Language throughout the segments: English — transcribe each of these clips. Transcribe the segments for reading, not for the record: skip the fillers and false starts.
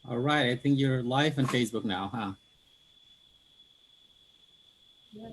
All right, I think you're live on Facebook now, huh? Yeah.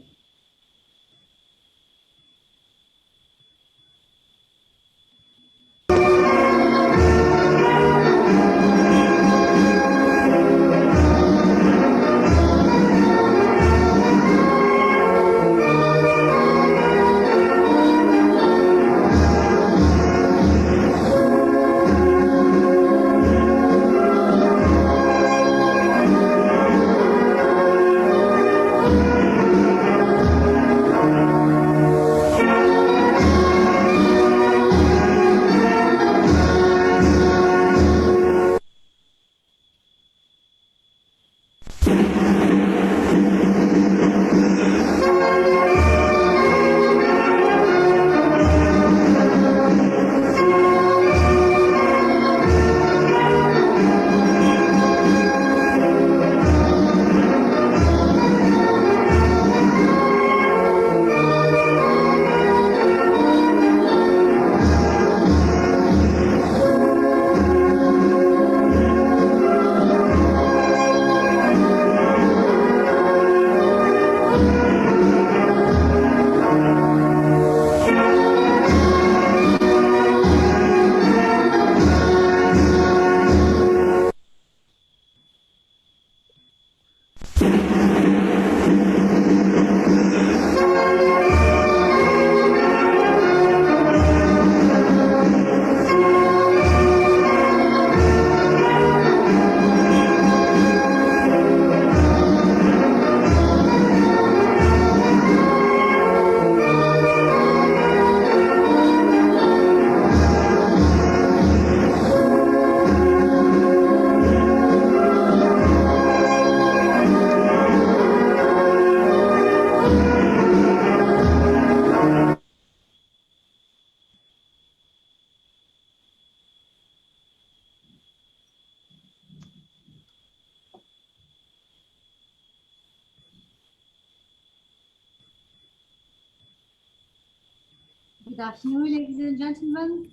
Good afternoon, ladies and gentlemen,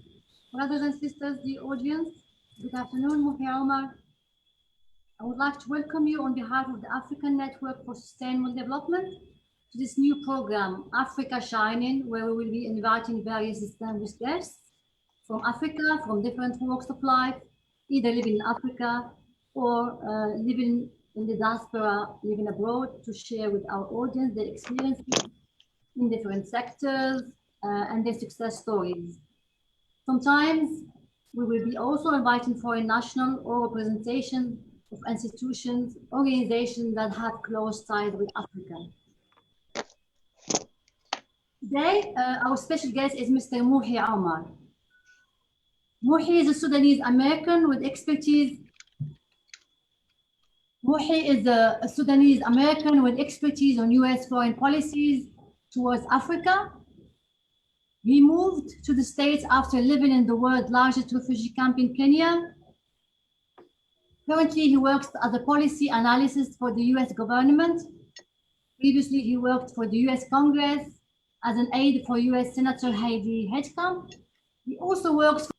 brothers and sisters, the audience. Good afternoon, Mohy Omer. I would like to welcome you on behalf of the African Network for Sustainable Development to this new program, Africa Shining, where we will be inviting various distinguished guests from Africa, from different walks of life, either living in Africa or living in the diaspora, living abroad, to share with our audience their experiences in different sectors and their success stories. Sometimes we will be also inviting foreign national or representation of institutions, organizations that have close ties with Africa. Today, our special guest is Mr. Mohy Omer. Mohy is a Sudanese American with expertise. Mohy is a Sudanese American with expertise on US foreign policies towards Africa. He moved to the States after living in the world's largest refugee camp in Kenya. Currently, he works as a policy analyst for the US government. Previously, he worked for the US Congress as an aide for US Senator Heidi Heitkamp. He also works for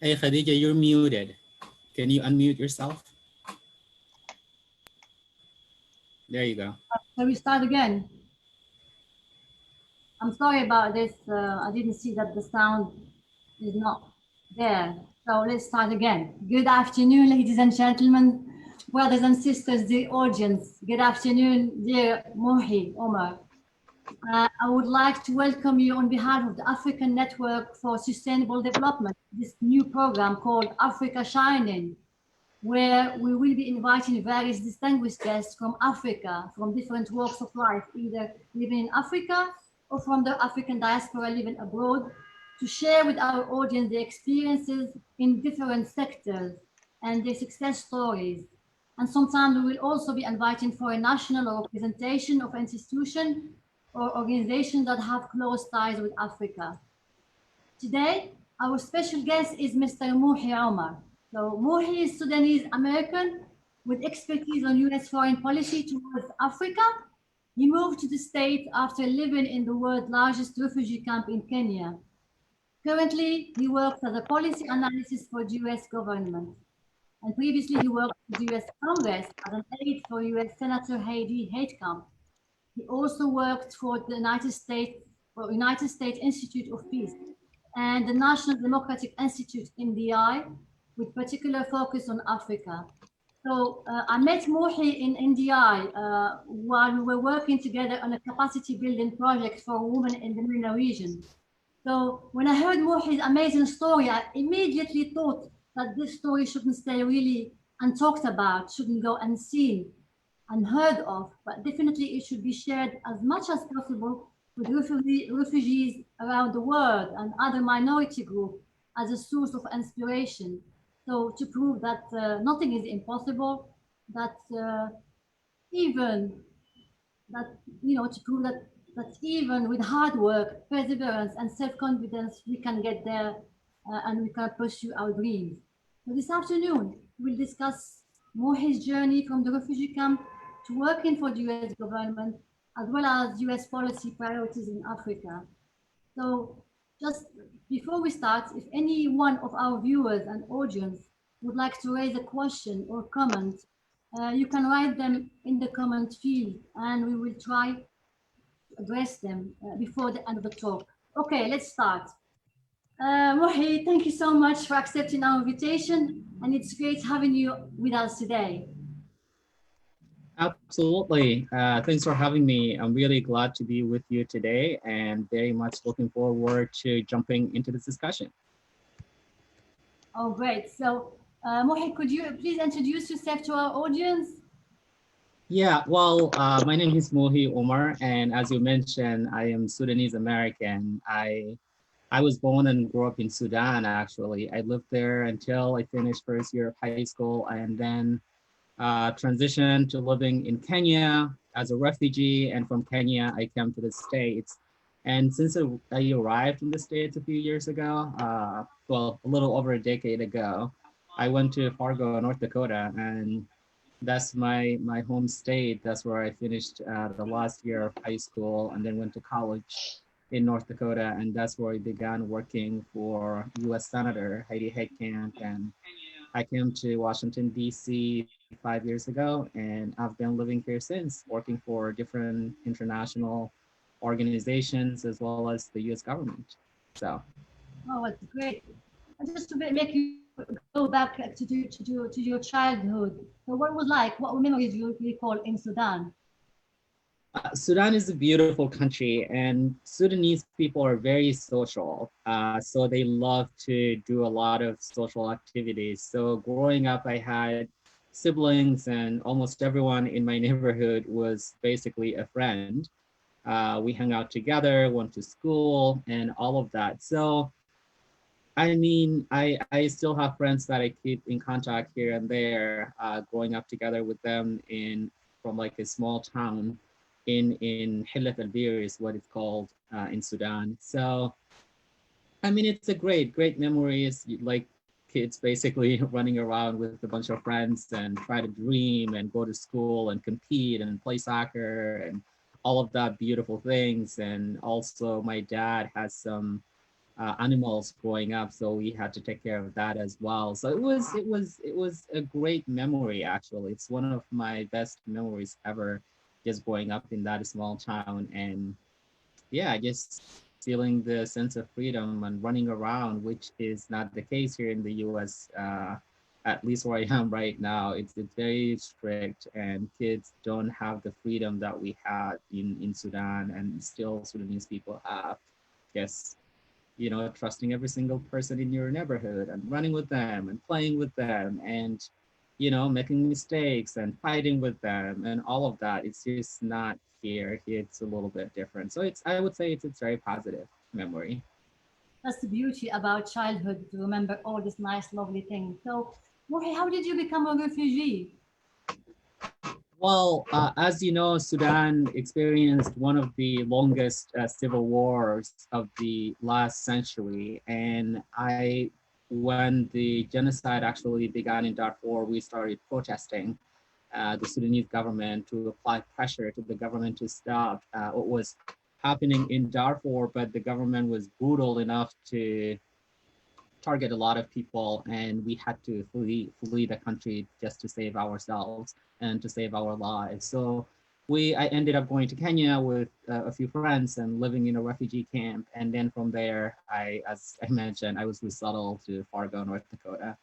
Hey, Khadija, you're muted. Can you unmute yourself? There you go. Shall we start again? I'm sorry about this. I didn't see that the sound is not there. So let's start again. Good afternoon, ladies and gentlemen, brothers and sisters, the audience. Good afternoon, dear Mohy Omer. I would like to welcome you on behalf of the African Network for Sustainable Development, this new program called Africa Shining, where we will be inviting various distinguished guests from Africa, from different walks of life, either living in Africa or from the African diaspora living abroad, to share with our audience their experiences in different sectors and their success stories. And sometimes we will also be inviting foreign national or representation of institutions or organizations that have close ties with Africa. Today, our special guest is Mr. Mohy Omer. So Mohy is Sudanese American with expertise on US foreign policy towards Africa. He moved to the state after living in the world's largest refugee camp in Kenya. Currently, he works as a policy analyst for the US government. And previously, he worked with the US Congress as an aide for US Senator Heidi Heitkamp. He also worked for the United States Institute of Peace and the National Democratic Institute (NDI), with particular focus on Africa. So I met Mohy in NDI while we were working together on a capacity building project for women in the MENA region. So when I heard Mohy's amazing story, I immediately thought that this story shouldn't stay really untalked about, shouldn't go unseen, unheard of, but definitely it should be shared as much as possible with refugees around the world and other minority groups as a source of inspiration. So to prove that nothing is impossible, that even that, to prove that even with hard work, perseverance, and self-confidence, we can get there and we can pursue our dreams. So this afternoon, we'll discuss more his journey from the refugee camp to working for the US government, as well as US policy priorities in Africa. So just before we start, if any one of our viewers and audience would like to raise a question or comment, you can write them in the comment field and we will try to address them before the end of the talk. Okay, let's start. Mohy, thank you so much for accepting our invitation, and it's great having you with us today. Absolutely. Thanks for having me. I'm really glad to be with you today and very much looking forward to jumping into this discussion. Oh, great. So, Mohy, could you please introduce yourself to our audience? Yeah, well, my name is Mohy Omer, and as you mentioned, I am Sudanese American. I was born and grew up in Sudan, actually. I lived there until I finished first year of high school and then transitioned to living in Kenya as a refugee. And from Kenya, I came to the States. And since I arrived in the States a few years ago, well, a little over a decade ago, I went to Fargo, North Dakota, and that's my home state. That's where I finished the last year of high school and then went to college in North Dakota. And that's where I began working for US Senator Heidi Heitkamp. And I came to Washington, D.C. 5 years ago, and I've been living here since, working for different international organizations as well as the US government. So. Oh, it's great. And just to make you go back to your childhood. So what was like? What memories do you recall in Sudan? Sudan is a beautiful country, and Sudanese people are very social. So they love to do a lot of social activities. So growing up, I had siblings, and almost everyone in my neighborhood was basically a friend. We hung out together, went to school, and all of that. So I mean, I still have friends that I keep in contact here and there, growing up together with them from like a small town in Hillet al-Bir is what it's called in Sudan. So, I mean, it's a great memories, like kids basically running around with a bunch of friends and try to dream and go to school and compete and play soccer and all of that beautiful things. And also my dad has some animals growing up, so we had to take care of that as well. So it was a great memory, actually. It's one of my best memories ever, just growing up in that small town. And yeah, just feeling the sense of freedom and running around, which is not the case here in the US. At least where I am right now, it's very strict, and kids don't have the freedom that we had in Sudan, and still Sudanese people have. Yes, trusting every single person in your neighborhood and running with them and playing with them and, making mistakes and fighting with them and all of that. It's just not here. It's a little bit different. So I would say it's very positive memory. That's the beauty about childhood, to remember all these nice, lovely things. So, Mohy, how did you become a refugee? Well, as you know, Sudan experienced one of the longest civil wars of the last century. And when the genocide actually began in Darfur, we started protesting the Sudanese government to apply pressure to the government to stop what was happening in Darfur, but the government was brutal enough to target a lot of people, and we had to flee the country just to save ourselves and to save our lives. So I ended up going to Kenya with a few friends and living in a refugee camp. And then from there, as I mentioned, I was resettled to Fargo, North Dakota.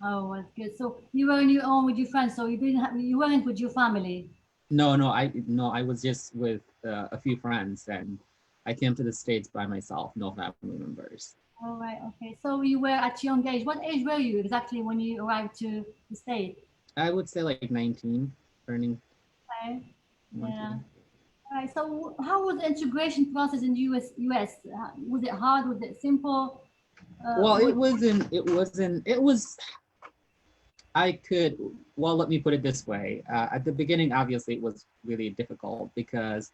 Oh, that's good. So you were on your own with your friends. So you weren't with your family. No, I was just with a few friends, and I came to the States by myself, no family members. All right. Okay. So you were at young age. What age were you exactly when you arrived to the state? I would say like 19, turning Okay. Yeah. 20. All right. So how was the integration process in US? Was it hard? Was it simple? Well, What? it was, I could, well, let me put it this way. At the beginning, obviously, it was really difficult because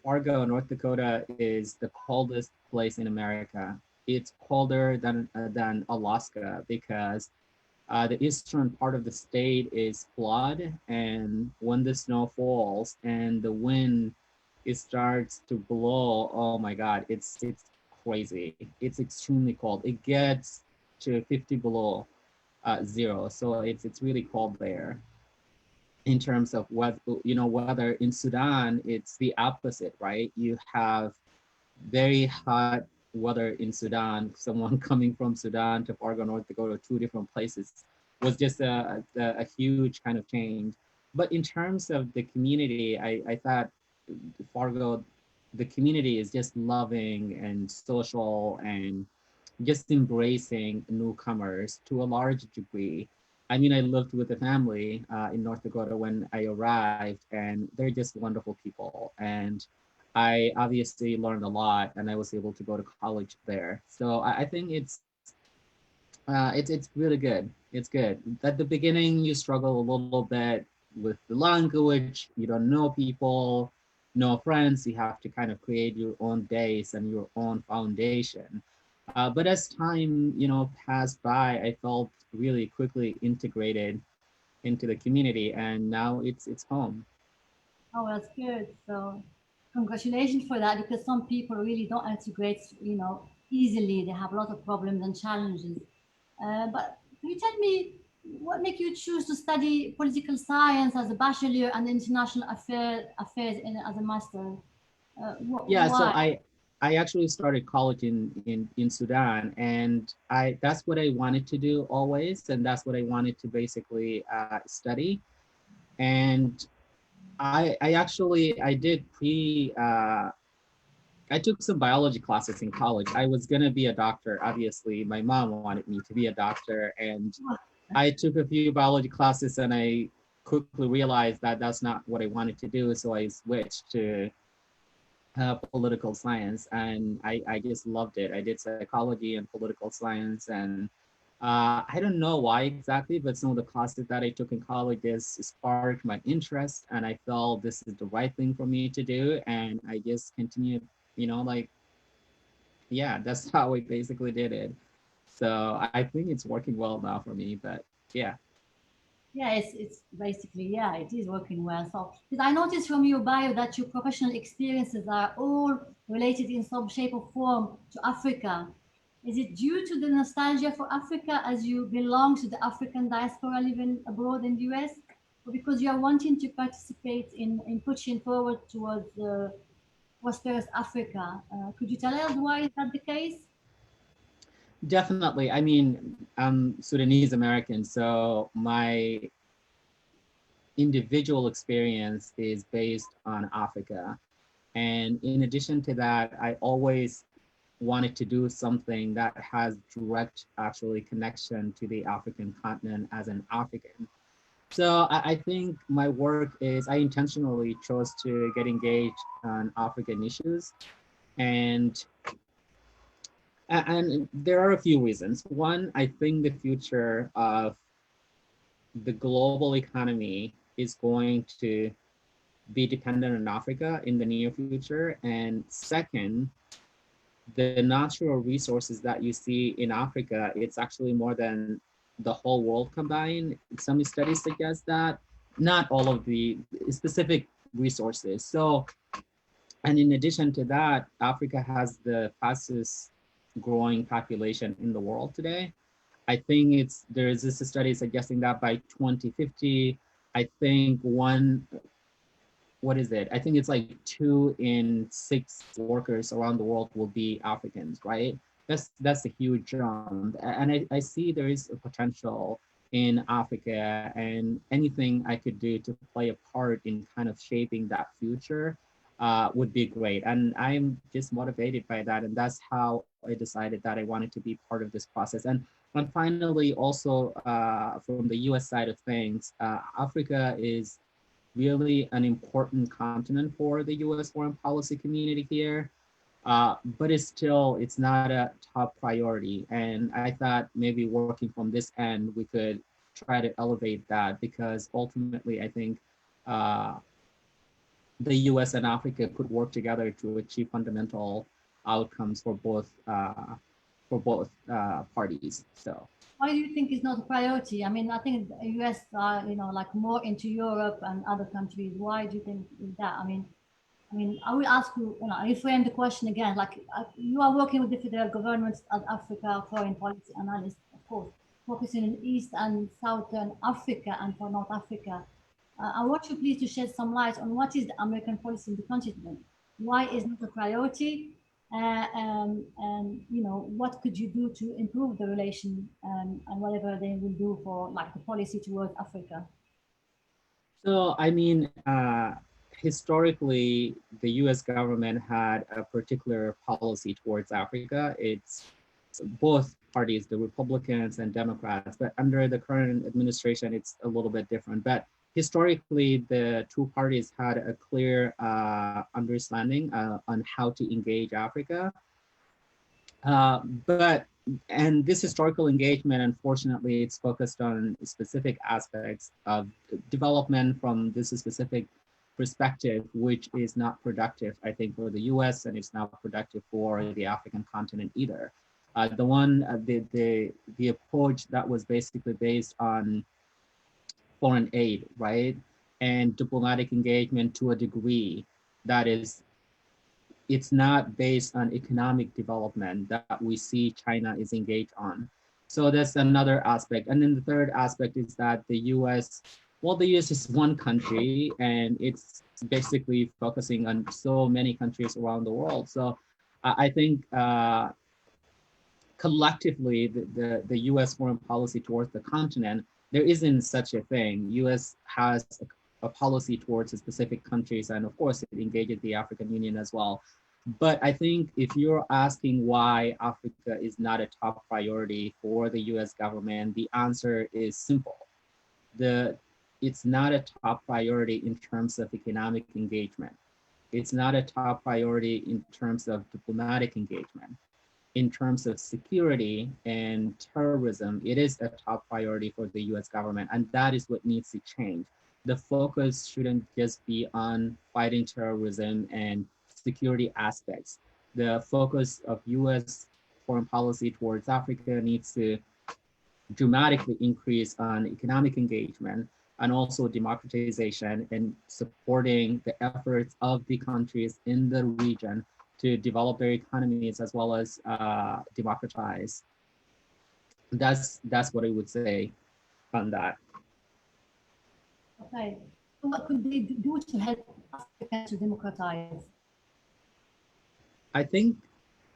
Fargo, North Dakota is the coldest place in America. It's colder than Alaska because the eastern part of the state is flood, and when the snow falls and the wind it starts to blow, oh my God, it's crazy. It's extremely cold. It gets to 50 below zero, so it's really cold there. In terms of what weather in Sudan, it's the opposite, right? You have very hot weather in Sudan. Someone coming from Sudan to Fargo, North Dakota, two different places, was just a huge kind of change. But in terms of the community, I thought Fargo, the community is just loving and social and just embracing newcomers to a large degree. I mean, I lived with a family in North Dakota when I arrived, and they're just wonderful people. And I obviously learned a lot, and I was able to go to college there. So I think it's really good. It's good. At the beginning, you struggle a little bit with the language. You don't know people, no friends. You have to kind of create your own base and your own foundation. But as time, passed by, I felt really quickly integrated into the community, and now it's home. Oh, that's good. So congratulations for that because some people really don't integrate, easily. They have a lot of problems and challenges. But can you tell me what made you choose to study political science as a bachelor and international affairs as a master? Yeah, so Why? I actually started college in Sudan, and that's what I wanted to do always, and that's what I wanted to basically study. And I did I took some biology classes in college. I was gonna be a doctor. Obviously, my mom wanted me to be a doctor, and I took a few biology classes, and I quickly realized that that's not what I wanted to do. So I switched to political science, and I just loved it. I did psychology and political science, and I don't know why exactly, but some of the classes that I took in college just sparked my interest, and I felt this is the right thing for me to do, and I just continued, like, yeah, that's how I basically did it. So I think it's working well now for me, but yeah. Yeah, it's basically, yeah, it is working well. So, because I noticed from your bio that your professional experiences are all related in some shape or form to Africa. Is it due to the nostalgia for Africa as you belong to the African diaspora living abroad in the US? Or because you are wanting to participate in pushing forward towards prosperous Africa? Could you tell us why is that the case? Definitely. I mean, I'm Sudanese American, so my individual experience is based on Africa. And in addition to that, I always wanted to do something that has direct actually connection to the African continent as an African. So I think my work is I intentionally chose to get engaged on African issues. And and there are a few reasons. One, I think the future of the global economy is going to be dependent on Africa in the near future. And second, the natural resources that you see in Africa, it's actually more than the whole world combined. Some studies suggest that, not all of the specific resources. So, and in addition to that, Africa has the fastest growing population in the world today. I think there is this study suggesting that by 2050, I think what is it? I think it's like 2 in 6 workers around the world will be Africans, right? That's a huge jump. And I see there is a potential in Africa, and anything I could do to play a part in kind of shaping that future would be great. And I'm just motivated by that. And that's how I decided that I wanted to be part of this process. And finally, also from the US side of things, Africa is really an important continent for the US foreign policy community here. But it's not a top priority. And I thought maybe working from this end, we could try to elevate that, because ultimately I think the US and Africa could work together to achieve fundamental outcomes for both parties. So. Why do you think it's not a priority? I mean, I think the US are, like more into Europe and other countries. Why do you think that? I will ask you, reframe the question again. Like you are working with the federal governments as Africa foreign policy analyst, of course, focusing in East and Southern Africa and for North Africa. I want you please to shed some light on what is the American policy in the continent. Why is not a priority? And what could you do to improve the relation and whatever they will do for like the policy towards Africa? So, I mean, historically, the US government had a particular policy towards Africa. It's both parties, the Republicans and Democrats, but under the current administration, it's a little bit different. But historically, the two parties had a clear understanding on how to engage Africa. And this historical engagement, unfortunately, it's focused on specific aspects of development from this specific perspective, which is not productive, I think, for the US, and it's not productive for the African continent either. The approach that was basically based on foreign aid, right? And diplomatic engagement to a degree that it's not based on economic development that we see China is engaged on. So that's another aspect. And then the third aspect is that the US is one country, and it's basically focusing on so many countries around the world. So I think collectively, the US foreign policy towards the continent, there isn't such a thing. US has a policy towards specific countries, and of course it engages the African Union as well. But I think if you're asking why Africa is not a top priority for the US government, the answer is simple. It's not a top priority in terms of economic engagement. It's not a top priority in terms of diplomatic engagement. In terms of security and terrorism, it is a top priority for the US government, and that is what needs to change. The focus shouldn't just be on fighting terrorism and security aspects. The focus of US foreign policy towards Africa needs to dramatically increase on economic engagement and also democratization and supporting the efforts of the countries in the region to develop their economies as well as democratize. That's what I would say on that. Okay, so what could they do to help Africa to democratize? I think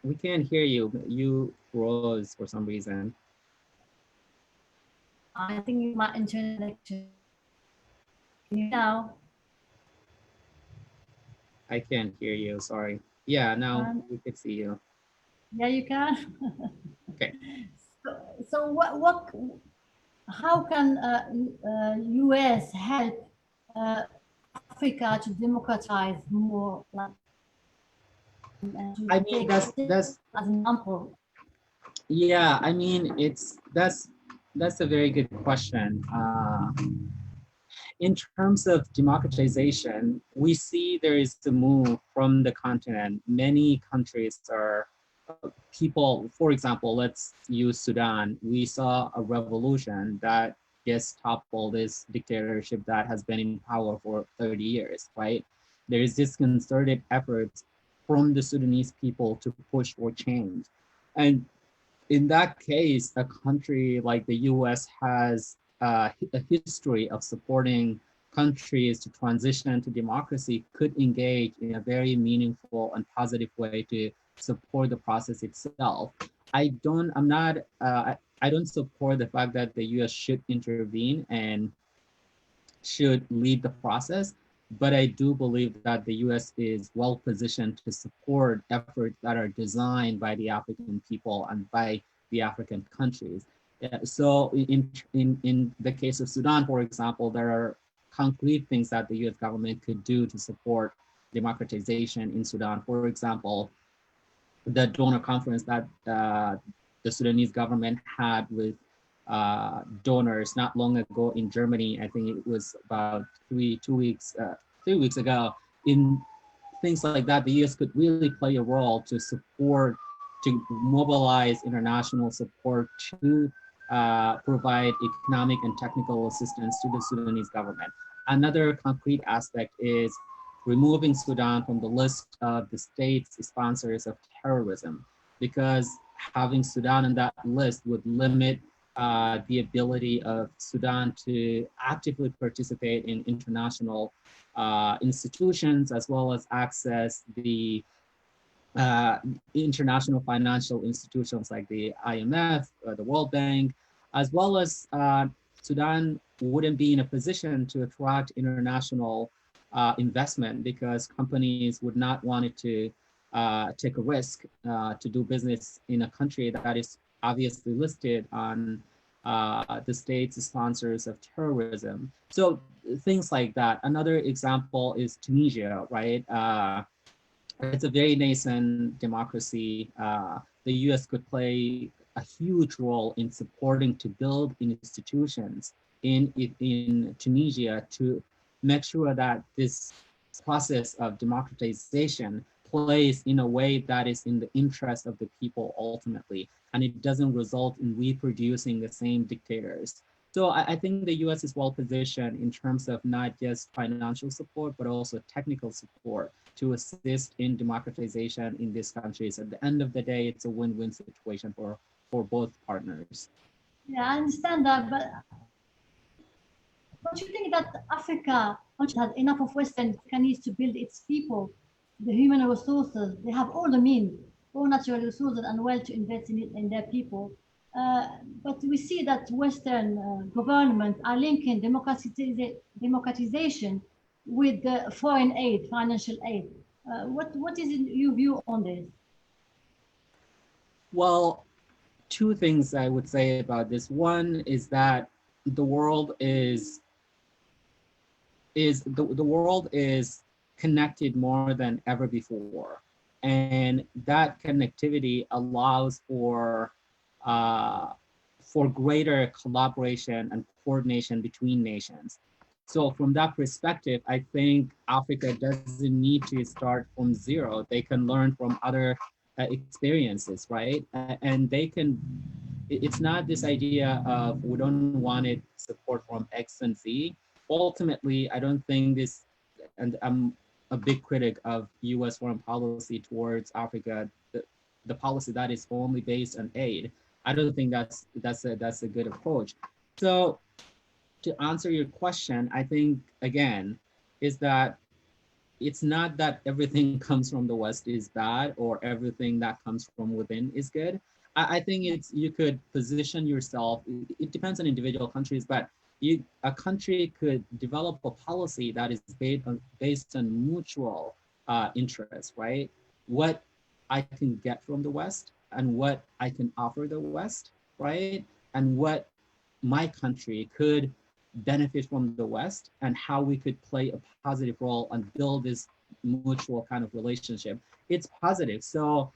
we can't hear you. You froze for some reason. I think my internet connection. Can you now? I can't hear you, sorry. Yeah, now we can see you. Yeah, you can. Okay. So how can US help Africa to democratize more? I mean, that's as an example. Yeah, I mean, that's a very good question. In terms of democratization, we see there is a move from the continent. Many countries are people, for example, let's use Sudan. We saw a revolution that just toppled this dictatorship that has been in power for 30 years, right? There is this concerted effort from the Sudanese people to push for change. And in that case, a country like the US has a history of supporting countries to transition to democracy, could engage in a very meaningful and positive way to support the process itself. I'm not, I don't support the fact that the US should intervene and should lead the process, but I do believe that the US is well positioned to support efforts that are designed by the African people and by the African countries. Yeah, so in the case of Sudan, for example, there are concrete things that the US government could do to support democratization in Sudan. For example, the donor conference that the Sudanese government had with donors not long ago in Germany. I think it was about 3 weeks ago. In things like that, the US could really play a role to support, to mobilize international support to provide economic and technical assistance to the Sudanese government. Another concrete aspect is removing Sudan from the list of the state's sponsors of terrorism, because having Sudan on that list would limit the ability of Sudan to actively participate in international institutions, as well as access the international financial institutions like the IMF, the World Bank, as well as Sudan wouldn't be in a position to attract international investment, because companies would not want it to take a risk to do business in a country that is obviously listed on the state's sponsors of terrorism. So things like that. Another example is Tunisia, right? It's a very nascent democracy. The US could play a huge role in supporting to build institutions in Tunisia to make sure that this process of democratization plays in a way that is in the interest of the people ultimately, and it doesn't result in reproducing the same dictators. So I think the US is well positioned in terms of not just financial support, but also technical support to assist in democratization in these countries. At the end of the day, it's a win-win situation for both partners. Yeah, I understand that, but don't you think that Africa has enough of Western needs to build its people, the human resources? They have all the means, all natural resources and wealth to invest in it in their people. But we see that Western governments are linking democratization with the foreign aid, financial aid. What is your view on this? Well, two things I would say about this. One is that the world is the world is connected more than ever before, and that connectivity allows for greater collaboration and coordination between nations. So from that perspective, I think Africa doesn't need to start from zero. They can learn from other experiences, right? And they can, it's not this idea of we don't want it support from X and Z. Ultimately, I don't think this, and I'm a big critic of US foreign policy towards Africa, the policy that is only based on aid. I don't think that's a good approach. So to answer your question, I think again, is that it's not that everything comes from the West is bad or everything that comes from within is good. I think it's, you could position yourself, it depends on individual countries, but a country could develop a policy that is based on mutual interest, right? What I can get from the West and what I can offer the West, right? And what my country could benefit from the West, and how we could play a positive role and build this mutual kind of relationship. It's positive. So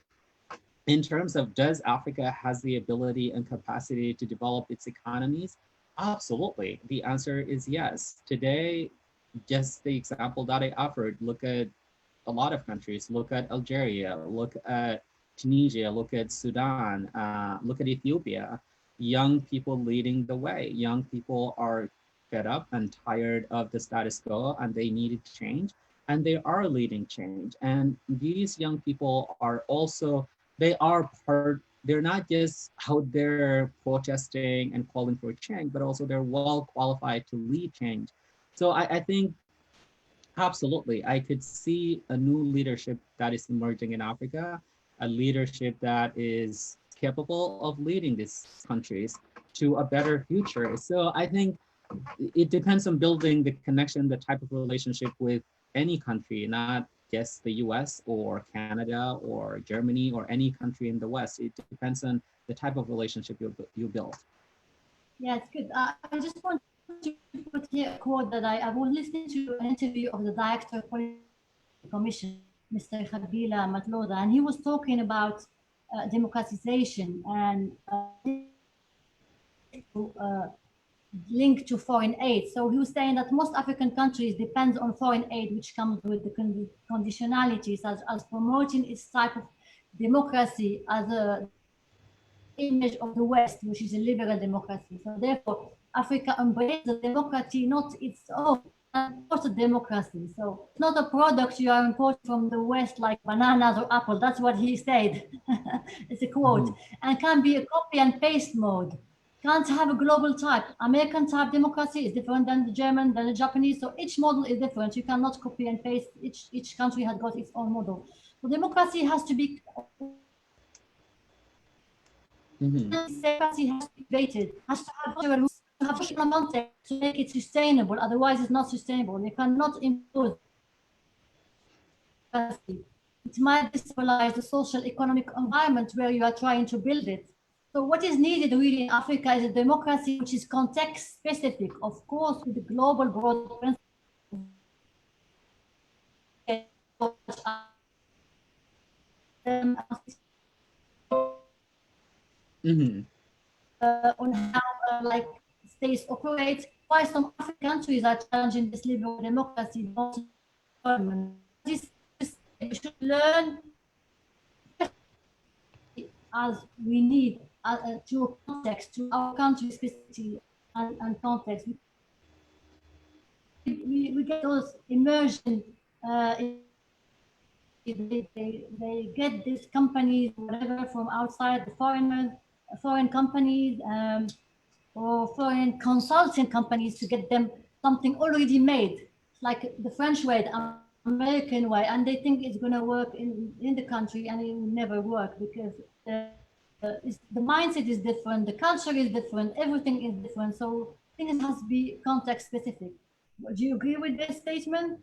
in terms of, does Africa has the ability and capacity to develop its economies? Absolutely. The answer is yes. Today, just the example that I offered, look at a lot of countries, look at Algeria, look at Tunisia, look at Sudan, look at Ethiopia. Young people leading the way. Young people are fed up and tired of the status quo and they needed change and they are leading change. And these young people are also, they are part, they're not just out there protesting and calling for change, but also they're well qualified to lead change. So I think absolutely. I could see a new leadership that is emerging in Africa, a leadership that is capable of leading these countries to a better future. So I think it depends on building the connection, the type of relationship with any country, not just the US or Canada or Germany or any country in the West. It depends on the type of relationship you build. Yeah, it's good. I just want to put here a quote that I was listening to an interview of the Director of Policy Commission, Mr. Khabila Matloda, and he was talking about democratization and linked to foreign aid. So he was saying that most African countries depend on foreign aid, which comes with the conditionalities as promoting its type of democracy as a image of the West, which is a liberal democracy. So therefore, Africa embraces the democracy, not its own, not a democracy. So it's not a product you are importing from the West like bananas or apples. That's what he said. It's a quote. And can be a copy and paste mode. Can't have a global type. American type democracy is different than the German, than the Japanese. So each model is different. You cannot copy and paste. Each country has got its own model. So democracy has to be democracy has to be created, has to have social context to make it sustainable. Otherwise, it's not sustainable. You cannot impose. It might destabilize the social economic environment where you are trying to build it. So what is needed really in Africa is a democracy which is context specific, of course, with the global broad principles. On how like states operate, why some African countries are challenging this liberal democracy. This we should learn as we need to context, to our country specificity and context. We get those immersion. They get these companies, whatever, from outside, the foreign companies or foreign consulting companies to get them something already made, like the French way, the American way, and they think it's going to work in the country, and it will never work because the mindset is different, the culture is different, everything is different. So things has to be context specific. Do you agree with this statement?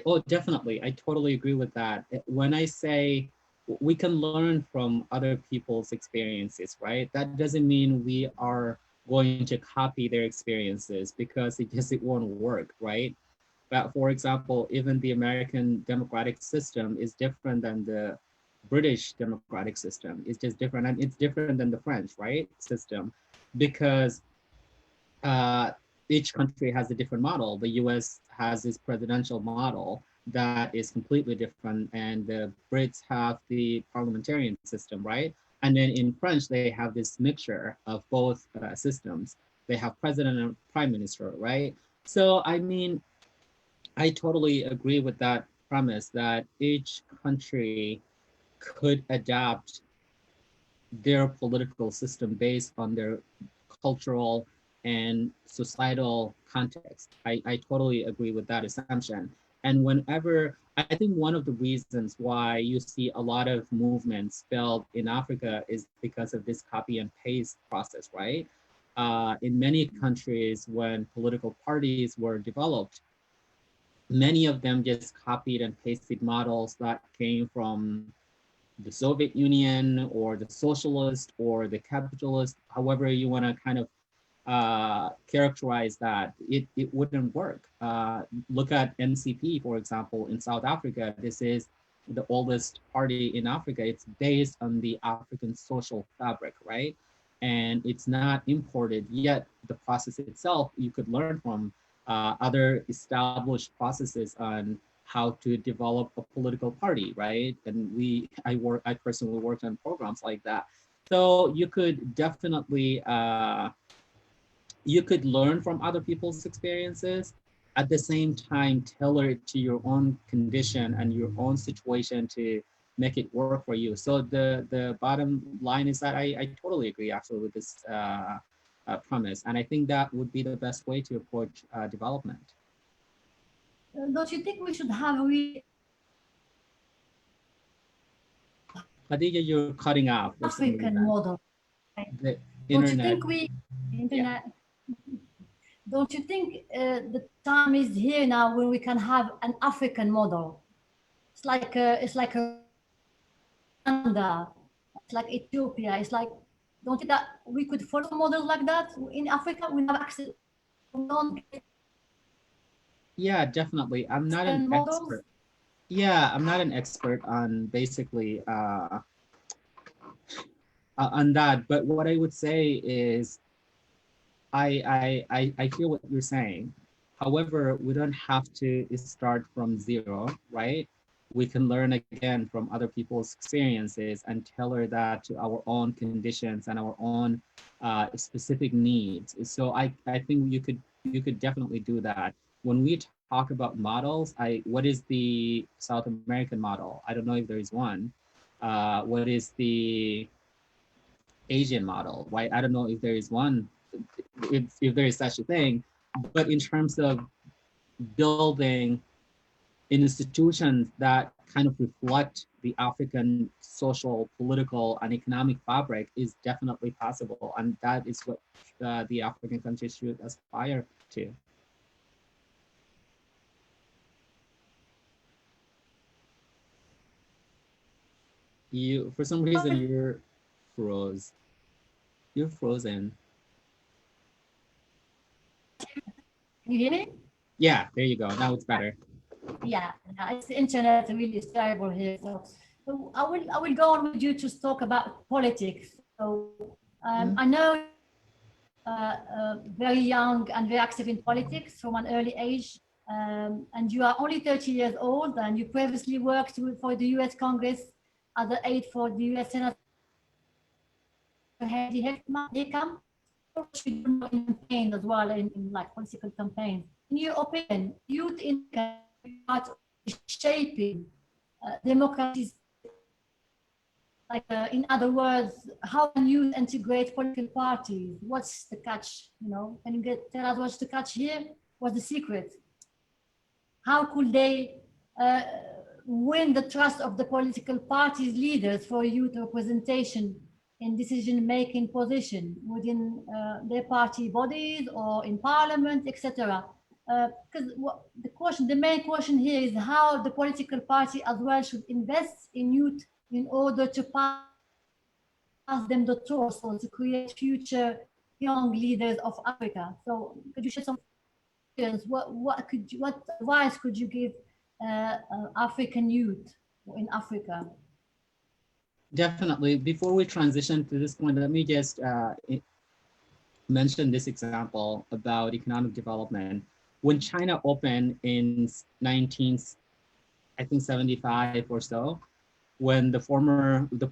Oh, definitely. I totally agree with that. When I say we can learn from other people's experiences, right? That doesn't mean we are going to copy their experiences because it won't work, right? But for example, even the American democratic system is different than the British democratic system. It's just different, and it's different than the French, right, system, because uh, each country has a different model. The US has this presidential model that is completely different, and the Brits have the parliamentarian system, right? And then in French, they have this mixture of both systems. They have president and prime minister, right? So, I mean, I totally agree with that premise that each country could adapt their political system based on their cultural and societal context. I totally agree with that assumption. And whenever, I think one of the reasons why you see a lot of movements failed in Africa is because of this copy and paste process, right? In many countries, when political parties were developed, many of them just copied and pasted models that came from the Soviet Union or the socialist or the capitalist, however you want to kind of characterize that, it wouldn't work. Look at NCP, for example, in South Africa. This is the oldest party in Africa. It's based on the African social fabric, right? And it's not imported yet. The process itself, you could learn from other established processes on how to develop a political party, right? And I personally worked on programs like that. So you could definitely, you could learn from other people's experiences, at the same time tailor it to your own condition and your own situation to make it work for you. So the bottom line is that I totally agree actually with this premise, and I think that would be the best way to approach development. Don't you think we should have Khadija, you're cutting off for some African reason. model? The Don't you internet, think we yeah. internet? Don't you think the time is here now when we can have an African model? It's like a Rwanda, it's like Ethiopia. It's like, don't you think that we could follow models like that in Africa? We have access. We don't get Yeah, definitely. I'm not an models. expert. Yeah, I'm not an expert on basically on that, but what I would say is I hear what you're saying. However, we don't have to start from zero, right? We can learn again from other people's experiences and tailor that to our own conditions and our own specific needs. So I think you could definitely do that. When we talk about models, what is the South American model? I don't know if there is one. What is the Asian model, right? I don't know if there is one, if there is such a thing, but in terms of building institutions that kind of reflect the African social, political, and economic fabric is definitely possible. And that is what the African countries should aspire to. You, for some reason, you're froze. You're frozen. Can you hear me? Yeah, there you go. Now it's better. Yeah, it's the internet really is terrible here. So I will go on with you to talk about politics. So I know very young and very active in politics from an early age. And you are only 30 years old, and you previously worked for the US Congress as the aide for the US Senate Camp. You do campaign as well in like political campaigns. In your opinion, youth in part of shaping democracies. Like, in other words, how can you integrate political parties? What's the catch? You know, can you tell us what's the catch here? What's the secret? How could they win the trust of the political parties leaders for youth representation in decision-making position within their party bodies or in parliament, etc.? Because the main question here is how the political party as well should invest in youth in order to pass them the torch or to create future young leaders of Africa. So could you share some experience? What advice could you give African youth in Africa? Definitely. Before we transition to this point, let me just mention this example about economic development. When China opened in 1975 or so, when the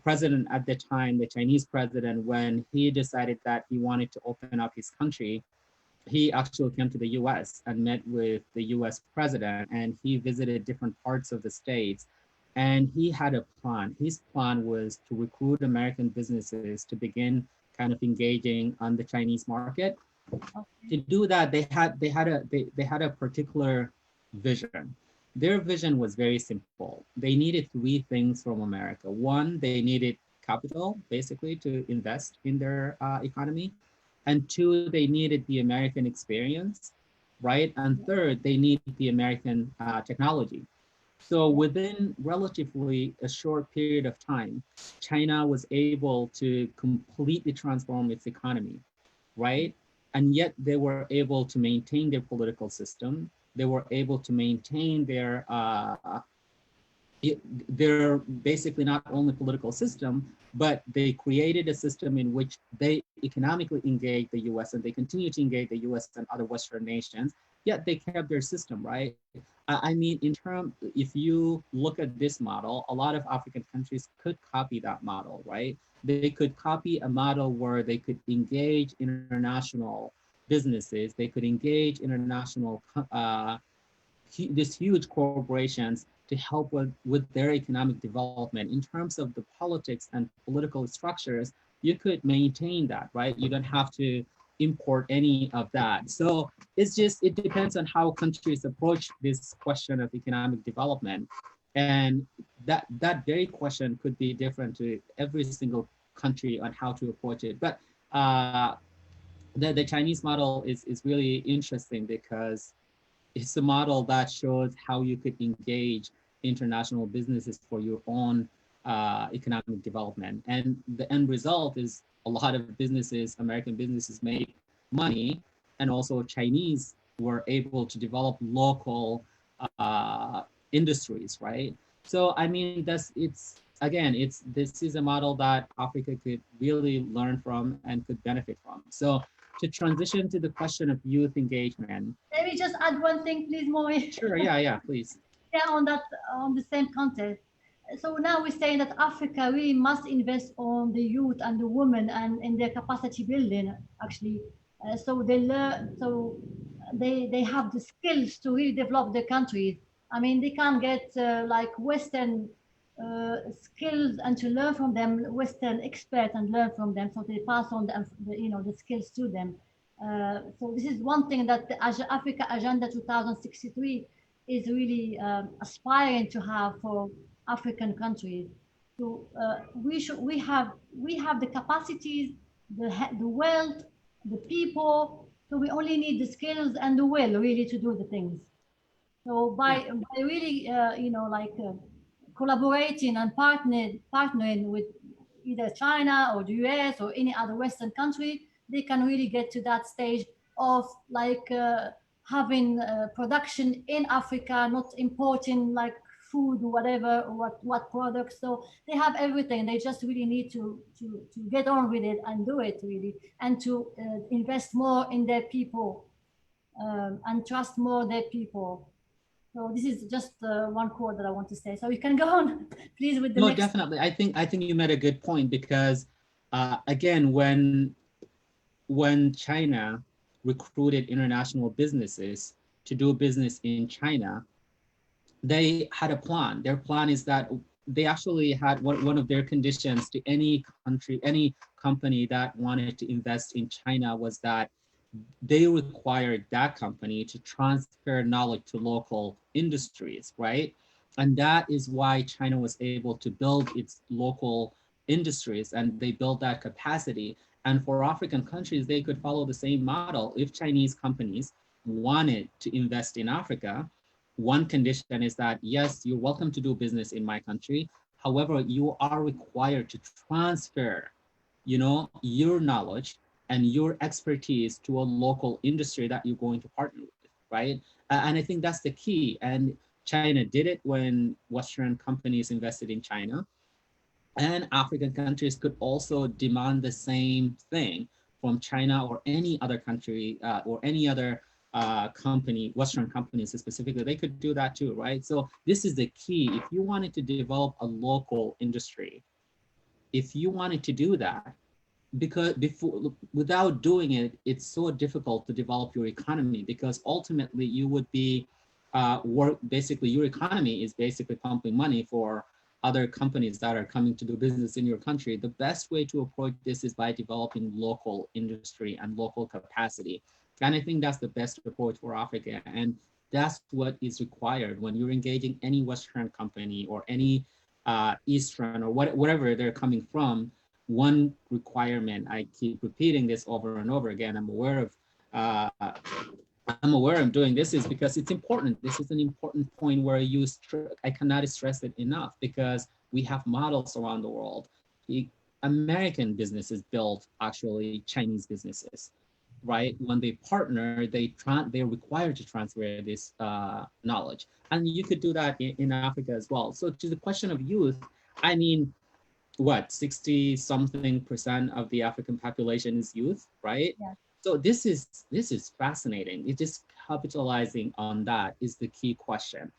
president at the time, the Chinese president, when he decided that he wanted to open up his country, he actually came to the US and met with the US president, and he visited different parts of the states. And he had a plan. His plan was to recruit American businesses to begin kind of engaging on the Chinese market. To do that, they had a particular vision. Their vision was very simple. They needed three things from America. One, they needed capital, basically, to invest in their economy. And two, they needed the American experience, right? And third, they needed the American technology. So within relatively a short period of time, China was able to completely transform its economy, right? And yet they were able to maintain their political system. They were able to maintain their basically not only political system, but they created a system in which they economically engage the US, and they continue to engage the US and other Western nations. yeah, they kept their system, right? I mean, in term, if you look at this model, a lot of African countries could copy that model, right? They could copy a model where they could engage international businesses, they could engage international this huge corporations to help with their economic development. In terms of the politics and political structures, you could maintain that, right? You don't have to import any of that. So it's just, it depends on how countries approach this question of economic development. And that very question could be different to every single country on how to approach it. But the Chinese model is really interesting because it's a model that shows how you could engage international businesses for your own economic development. And the end result is a lot of businesses, American businesses, make money, and also Chinese were able to develop local industries, right? So I mean, this is a model that Africa could really learn from and could benefit from. So to transition to the question of youth engagement. Let me just add one thing, please, Mohy. Sure, yeah, please. Yeah, on the same content. So now we're saying that Africa really must invest on the youth and the women and in their capacity building, actually. So they learn, so they have the skills to really develop their countries. I mean, they can't get like Western skills and to learn from them, Western experts and learn from them. So they pass on the skills to them. So this is one thing that the Africa Agenda 2063 is really aspiring to have for African countries. So we have the capacities, the wealth, the people. So we only need the skills and the will really to do the things. So by really collaborating and partnering with either China or the US or any other Western country, they can really get to that stage of like having production in Africa, not importing like food or whatever, or what products. So they have everything. They just really need to get on with it and do it really, and to invest more in their people and trust more their people. So this is just one quote that I want to say. So you can go on, please, with the No, next. definitely. I think you made a good point because, again, when China recruited international businesses to do business in China, they had a plan. Their plan is that they actually had one of their conditions to any country, any company that wanted to invest in China was that they required that company to transfer knowledge to local industries, right? And that is why China was able to build its local industries and they built that capacity. And for African countries, they could follow the same model. If Chinese companies wanted to invest in Africa, one condition is that, yes, you're welcome to do business in my country. However, you are required to transfer, your knowledge and your expertise to a local industry that you're going to partner with, right? And I think that's the key. And China did it when Western companies invested in China. And African countries could also demand the same thing from China or any other country or any other company, Western companies specifically. They could do that too, right? So this is the key. If you wanted to develop a local industry, if you wanted to do that, because without doing it, it's so difficult to develop your economy because ultimately you would be basically your economy is basically pumping money for other companies that are coming to do business in your country. The best way to approach this is by developing local industry and local capacity. And I think that's the best approach for Africa. And that's what is required when you're engaging any Western company or any Eastern or whatever they're coming from. One requirement, I keep repeating this over and over again, I'm aware of doing this is because it's important. This is an important point where I cannot stress it enough because we have models around the world. American businesses build actually Chinese businesses, right? When they partner, they're required to transfer this knowledge. And you could do that in Africa as well. So to the question of youth, I mean, 60 something percent of the African population is youth, right? Yeah. So this is fascinating. It just capitalizing on that is the key question.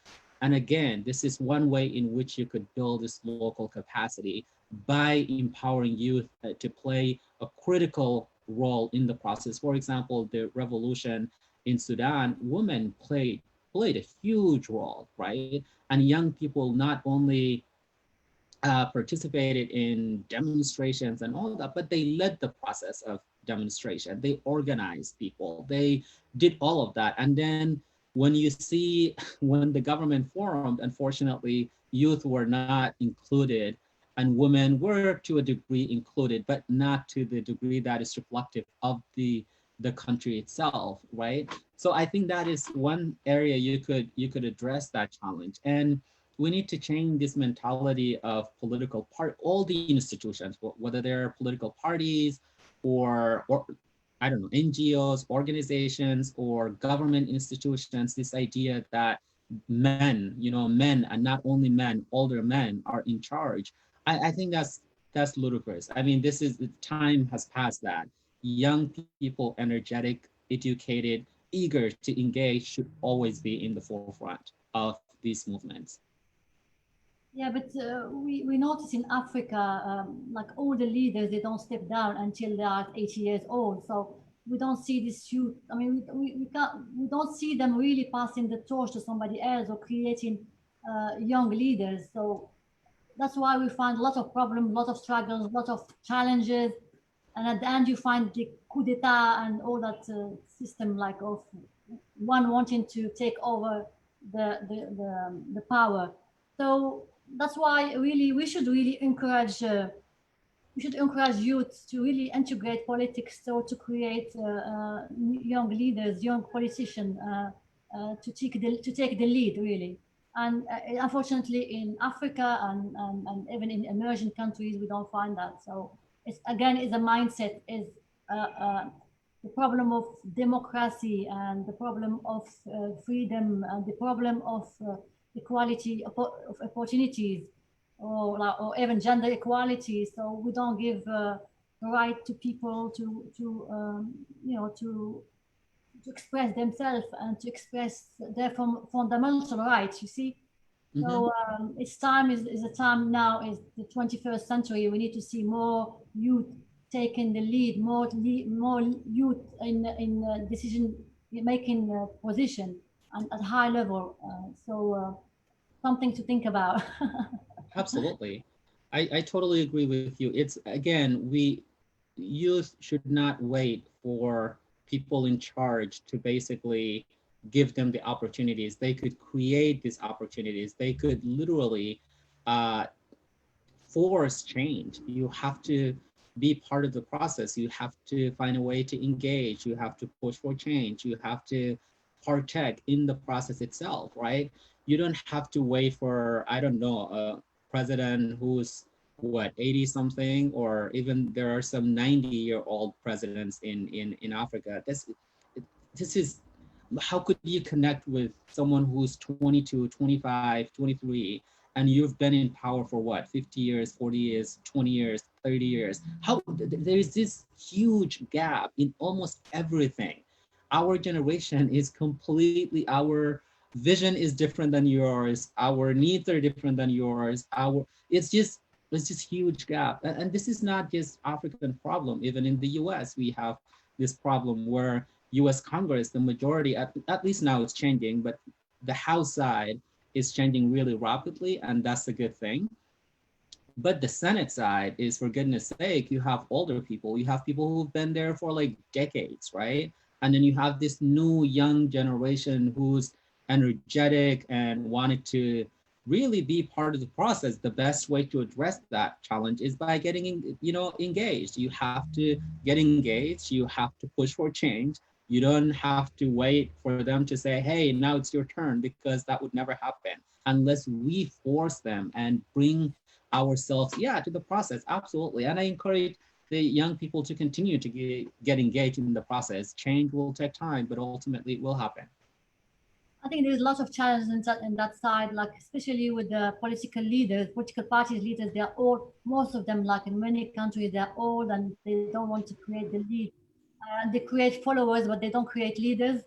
And again, this is one way in which you could build this local capacity by empowering youth to play a critical role in the process. For example, the revolution in Sudan, women played a huge role, right? And young people not only participated in demonstrations and all that, but they led the process of demonstration. They organized people. They did all of that. And then when you see when the government formed, unfortunately, youth were not included and women were to a degree included, but not to the degree that is reflective of the country itself, right? So I think that is one area you could address that challenge. And we need to change this mentality of political part, all the institutions, whether they're political parties or I don't know, NGOs, organizations, or government institutions, this idea that men, men, and not only men, older men are in charge. I think that's ludicrous. I mean, this is the time has passed that. Young people, energetic, educated, eager to engage should always be in the forefront of these movements. Yeah, but we notice in Africa, like all the leaders, they don't step down until they are 80 years old. So we don't see this youth. I mean, we don't see them really passing the torch to somebody else or creating young leaders. So that's why we find a lot of problems, a lot of struggles, a lot of challenges. And at the end, you find the coup d'etat and all that system like of one wanting to take over the power. So that's why really we should encourage youth to really integrate politics, so to create young leaders, young politicians to take the lead really. And unfortunately, in Africa and even in emerging countries, we don't find that. So it's again, is a mindset, is the problem of democracy and the problem of freedom and the problem of equality of opportunities or even gender equality. So we don't give the right to people to to express themselves and to express their fundamental rights. You see, Mm-hmm. so it's time is a time now is the 21st century. We need to see more youth taking the lead, more youth in decision making position and at high level. So something to think about. Absolutely. I totally agree with you. It's again, youth should not wait for people in charge to basically give them the opportunities. They could create these opportunities. They could literally uh, force change. You have to be part of the process. You have to find a way to engage. You have to push for change. You have to partake in the process itself, right? You don't have to wait for, I don't know, a president who's what, 80 something, or even there are some 90-year-old presidents in Africa. This is, how could you connect with someone who's 22, 25, 23, and you've been in power for what, 50 years, 40 years, 20 years, 30 years? There's this huge gap in almost everything. Our generation is completely, our vision is different than yours, our needs are different than yours, it's just huge gap. And this is not just African problem. Even in the US, we have this problem where US Congress, the majority, at least now it's changing, but the House side is changing really rapidly, and that's a good thing. But the Senate side is, for goodness sake, you have older people, you have people who've been there for like decades, right? And then you have this new young generation who's energetic and wanted to really be part of the process. The best way to address that challenge is by getting, engaged. You have to get engaged. You have to push for change. You don't have to wait for them to say, hey, now it's your turn, because that would never happen unless we force them and bring ourselves, to the process. Absolutely. And I encourage the young people to continue to get engaged in the process. Change will take time, but ultimately it will happen. I think there's lots of challenges in that side, like especially with the political leaders, political parties leaders. They're old, most of them, like in many countries, they're old and they don't want to create the lead. They create followers, but they don't create leaders.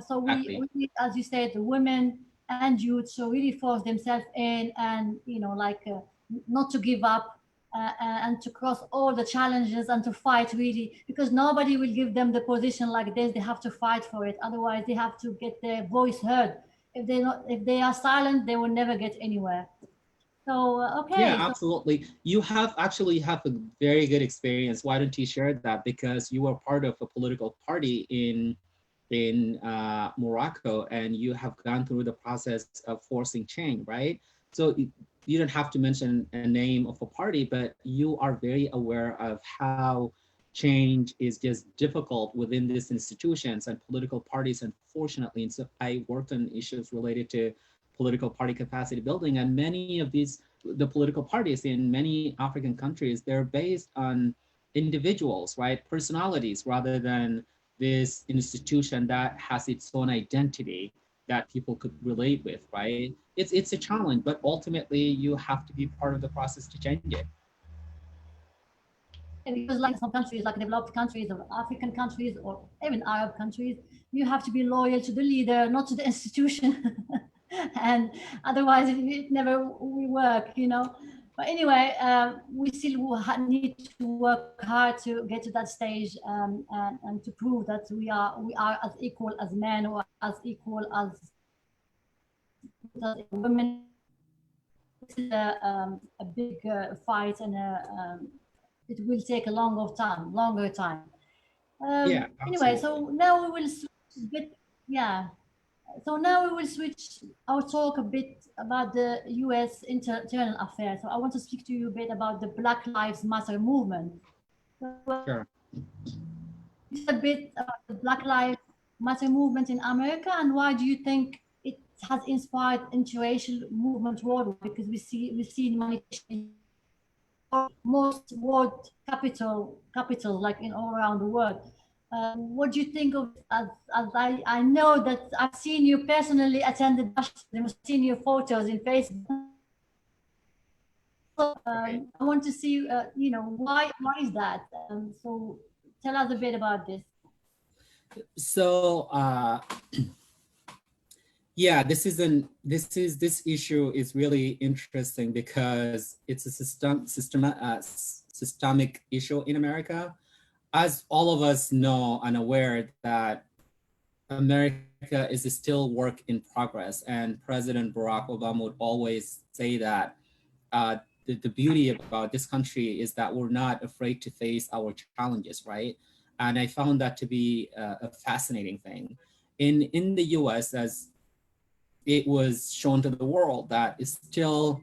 So Exactly. we, as you said, the women and youth should really force themselves in, and like not to give up, and to cross all the challenges and to fight really, because nobody will give them the position like this. They have to fight for it. Otherwise, they have to get their voice heard. If they are silent, they will never get anywhere. So Yeah, okay, so absolutely. You have actually have a very good experience. Why don't you share that? Because you were part of a political party in Morocco, and you have gone through the process of forcing change, right? So you don't have to mention a name of a party, but you are very aware of how change is just difficult within these institutions and political parties, unfortunately. And so I worked on issues related to political party capacity building, and many of these the political parties in many African countries, they're based on individuals, right? Personalities rather than this institution that has its own identity that people could relate with, right? It's a challenge, but ultimately you have to be part of the process to change it. because like some countries, like developed countries or African countries or even Arab countries, you have to be loyal to the leader, not to the institution. And otherwise it never will work. But anyway, we still need to work hard to get to that stage, and to prove that we are as equal as men, or as equal as women. This is a big fight, and it will take a longer time. Yeah, Anyway, absolutely. so now we will switch a bit. Yeah. So now we will switch our talk a bit about the U.S. internal affairs. So I want to speak to you a bit about the Black Lives Matter movement. So Sure. you tell a bit about the Black Lives Matter movement in America, and why do you think it has inspired interracial movement worldwide? Because we've seen manifestations most world capitals like in all around the world. What do you think of it? As I know that I've seen you personally attended I've seen your photos in Facebook. So Right. I want to see, why is that? So tell us a bit about this. So yeah, this issue is really interesting because it's a systemic issue in America. As all of us know and aware that America is still work in progress, and President Barack Obama would always say that the beauty about this country is that we're not afraid to face our challenges, right? And I found that to be a fascinating thing. In the U.S., as it was shown to the world, that is still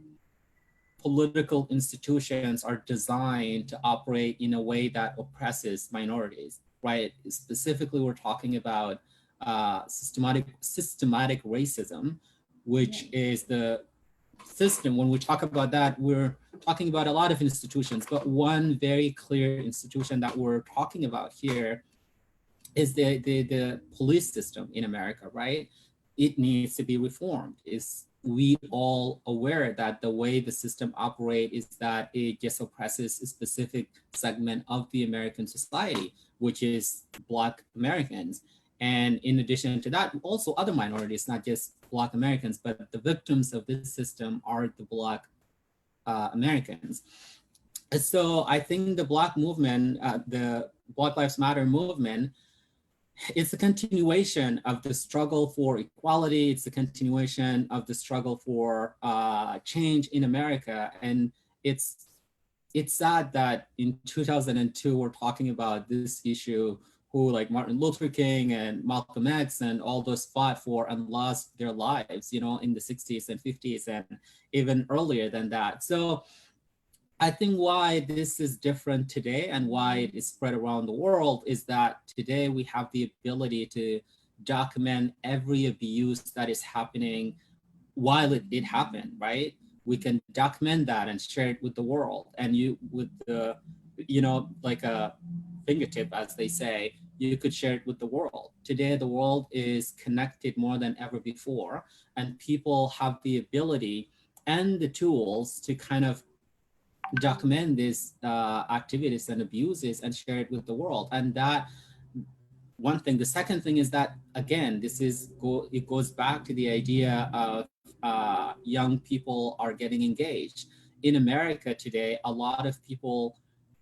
political institutions are designed to operate in a way that oppresses minorities, right? Specifically, we're talking about systematic racism, Yeah. which is the system. When we talk about that, we're talking about a lot of institutions, but one very clear institution that we're talking about here is the police system in America, right? It needs to be reformed. Is we all aware that the way the system operates is that it just oppresses a specific segment of the American society, which is Black Americans. And in addition to that, also other minorities, not just Black Americans, but the victims of this system are the Black Americans. So I think the Black movement, the Black Lives Matter movement, it's a continuation of the struggle for equality. It's a continuation of the struggle for change in America. And it's it's sad that in 2002 we're talking about this issue, who like Martin Luther King and Malcolm X and all those fought for and lost their lives, in the 60s and 50s and even earlier than that. So I think why this is different today and why it is spread around the world is that today we have the ability to document every abuse that is happening while it happened, right? We can document that and share it with the world. And you, with the, like a fingertip, as they say, you could share it with the world. Today, the world is connected more than ever before, and people have the ability and the tools to kind of document these activities and abuses and share it with the world. And that one thing. The second thing is that, again, it goes back to the idea of young people are getting engaged. In America today, a lot of people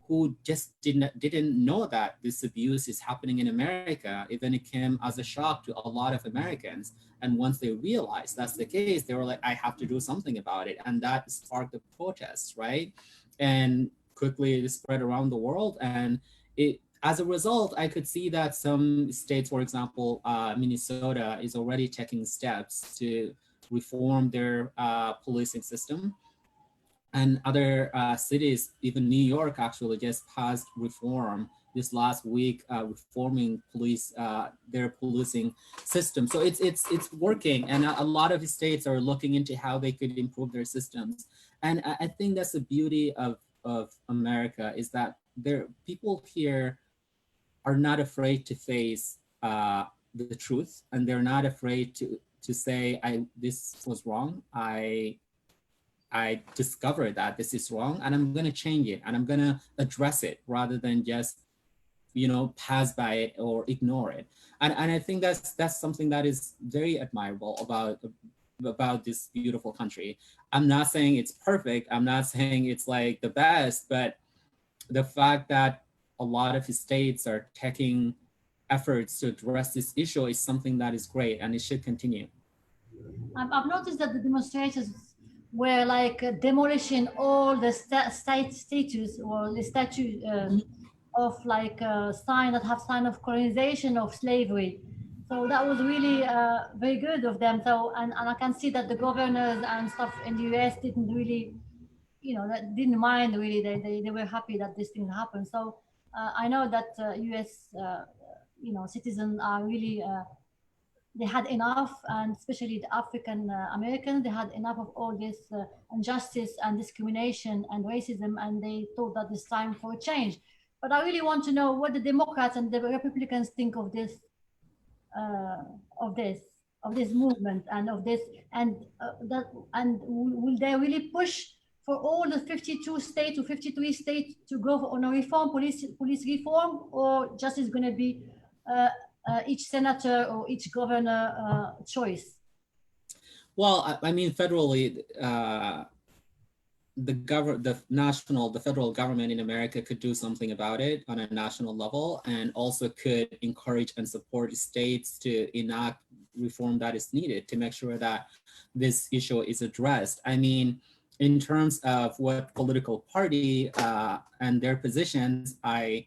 who just didn't know that this abuse is happening in America, even it came as a shock to a lot of Americans. And once they realized that's the case, they were like, I have to do something about it. And that sparked the protests, right? And quickly it spread around the world. And as a result, I could see that some states, for example, Minnesota is already taking steps to reform their policing system. And other cities, even New York actually just passed reform this last week, reforming their policing system. So it's working, and a lot of states are looking into how they could improve their systems. And I think that's the beauty of America, is that people here are not afraid to face the truth, and they're not afraid to say, this was wrong. I discovered that this is wrong, and I'm going to change it, and I'm going to address it rather than just, pass by it or ignore it. And I think that's something that is very admirable about this beautiful country. I'm not saying it's perfect. I'm not saying it's like the best, but the fact that a lot of states are taking efforts to address this issue is something that is great, and it should continue. I've noticed that the demonstrators were like demolishing all the state statues or the statue of like sign that have sign of colonization of slavery. So that was really very good of them. So and I can see that the governors and stuff in the US didn't really, that didn't mind really. They were happy that this thing happened. So I know that US citizens are really they had enough, and especially the African Americans, they had enough of all this injustice and discrimination and racism, and they thought that it's time for a change. But I really want to know what the Democrats and the Republicans think of this, uh, of this, of this movement, and of this, and and will they really push for all the 52 states or 53 states to go on a reform, police reform, or just is going to be each senator or each governor choice? Well, I mean, federally, the federal government in America could do something about it on a national level, and also could encourage and support states to enact reform that is needed to make sure that this issue is addressed. I mean, in terms of what political party and their positions, I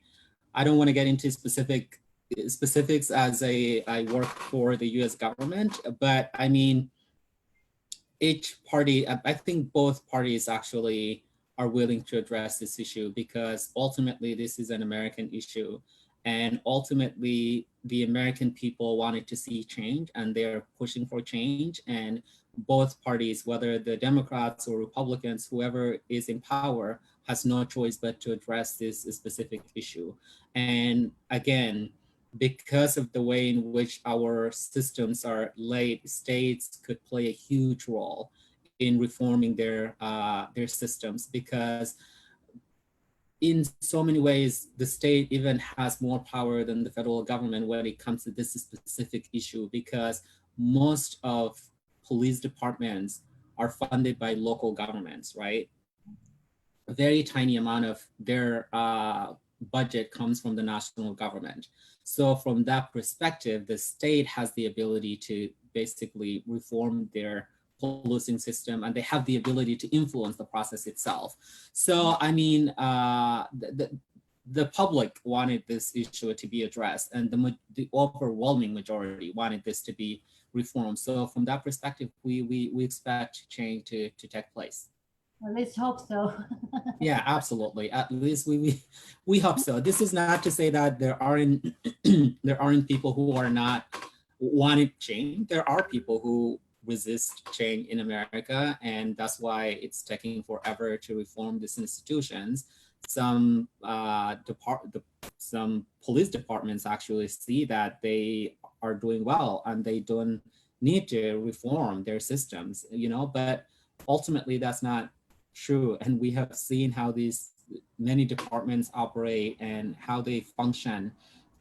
don't want to get into specifics as I work for the US government, but I mean, each party, I think both parties actually are willing to address this issue, because ultimately this is an American issue. And ultimately the American people wanted to see change, and they're pushing for change. And both parties, whether the Democrats or Republicans, whoever is in power, has no choice but to address this specific issue. And again, because of the way in which our systems are laid, states could play a huge role in reforming their systems, because in so many ways, the state even has more power than the federal government when it comes to this specific issue, because most of police departments are funded by local governments, right? A very tiny amount of their budget comes from the national government. So from that perspective, the state has the ability to basically reform their policing system, and they have the ability to influence the process itself. So, I mean, the public wanted this issue to be addressed, and the overwhelming majority wanted this to be reformed. So from that perspective, we expect change to take place. Well, let's hope so. Yeah, absolutely. At least we hope so. This is not to say that there aren't there aren't people who are not wanting change. There are people who resist change in America, and that's why it's taking forever to reform these institutions. Some some police departments actually see that they are doing well, and they don't need to reform their systems, but ultimately that's not true. And we have seen how these many departments operate and how they function.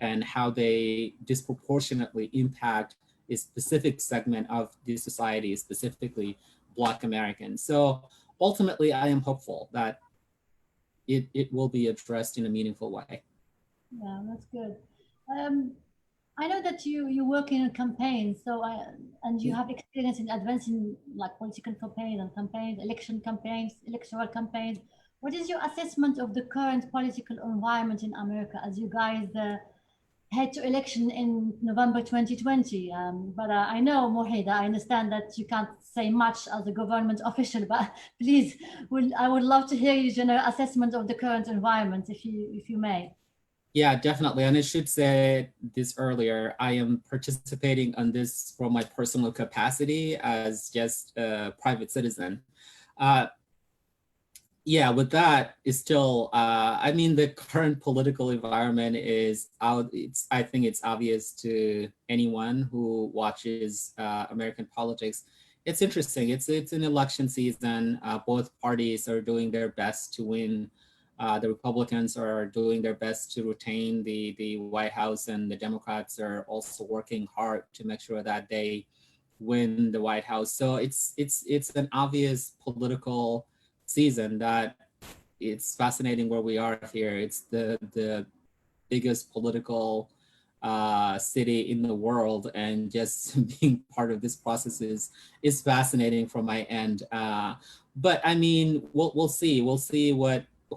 and how they disproportionately impact a specific segment of the society, specifically Black Americans. So ultimately, I am hopeful that it will be addressed in a meaningful way. Yeah, that's good. Um, I know that you work in a campaign, so and you have experience in advancing like political campaigns, election campaigns, electoral campaigns. What is your assessment of the current political environment in America as you guys head to election in November 2020? But I know, Mohida, I understand that you can't say much as a government official, but please, I would love to hear your general assessment of the current environment, if you may. Yeah, definitely. And I should say this earlier, I am participating on this from my personal capacity as just a private citizen. Uh, yeah, with that, it's still, I mean, the current political environment is out. I think it's obvious to anyone who watches American politics. It's interesting. It's an election season. Both parties are doing their best to win. The Republicans are doing their best to retain the White House, and the Democrats are also working hard to make sure that they win the White House. So it's an obvious political season that it's fascinating where we are here. It's the biggest political city in the world, and just being part of this process is fascinating from my end. But I mean, we'll see. We'll see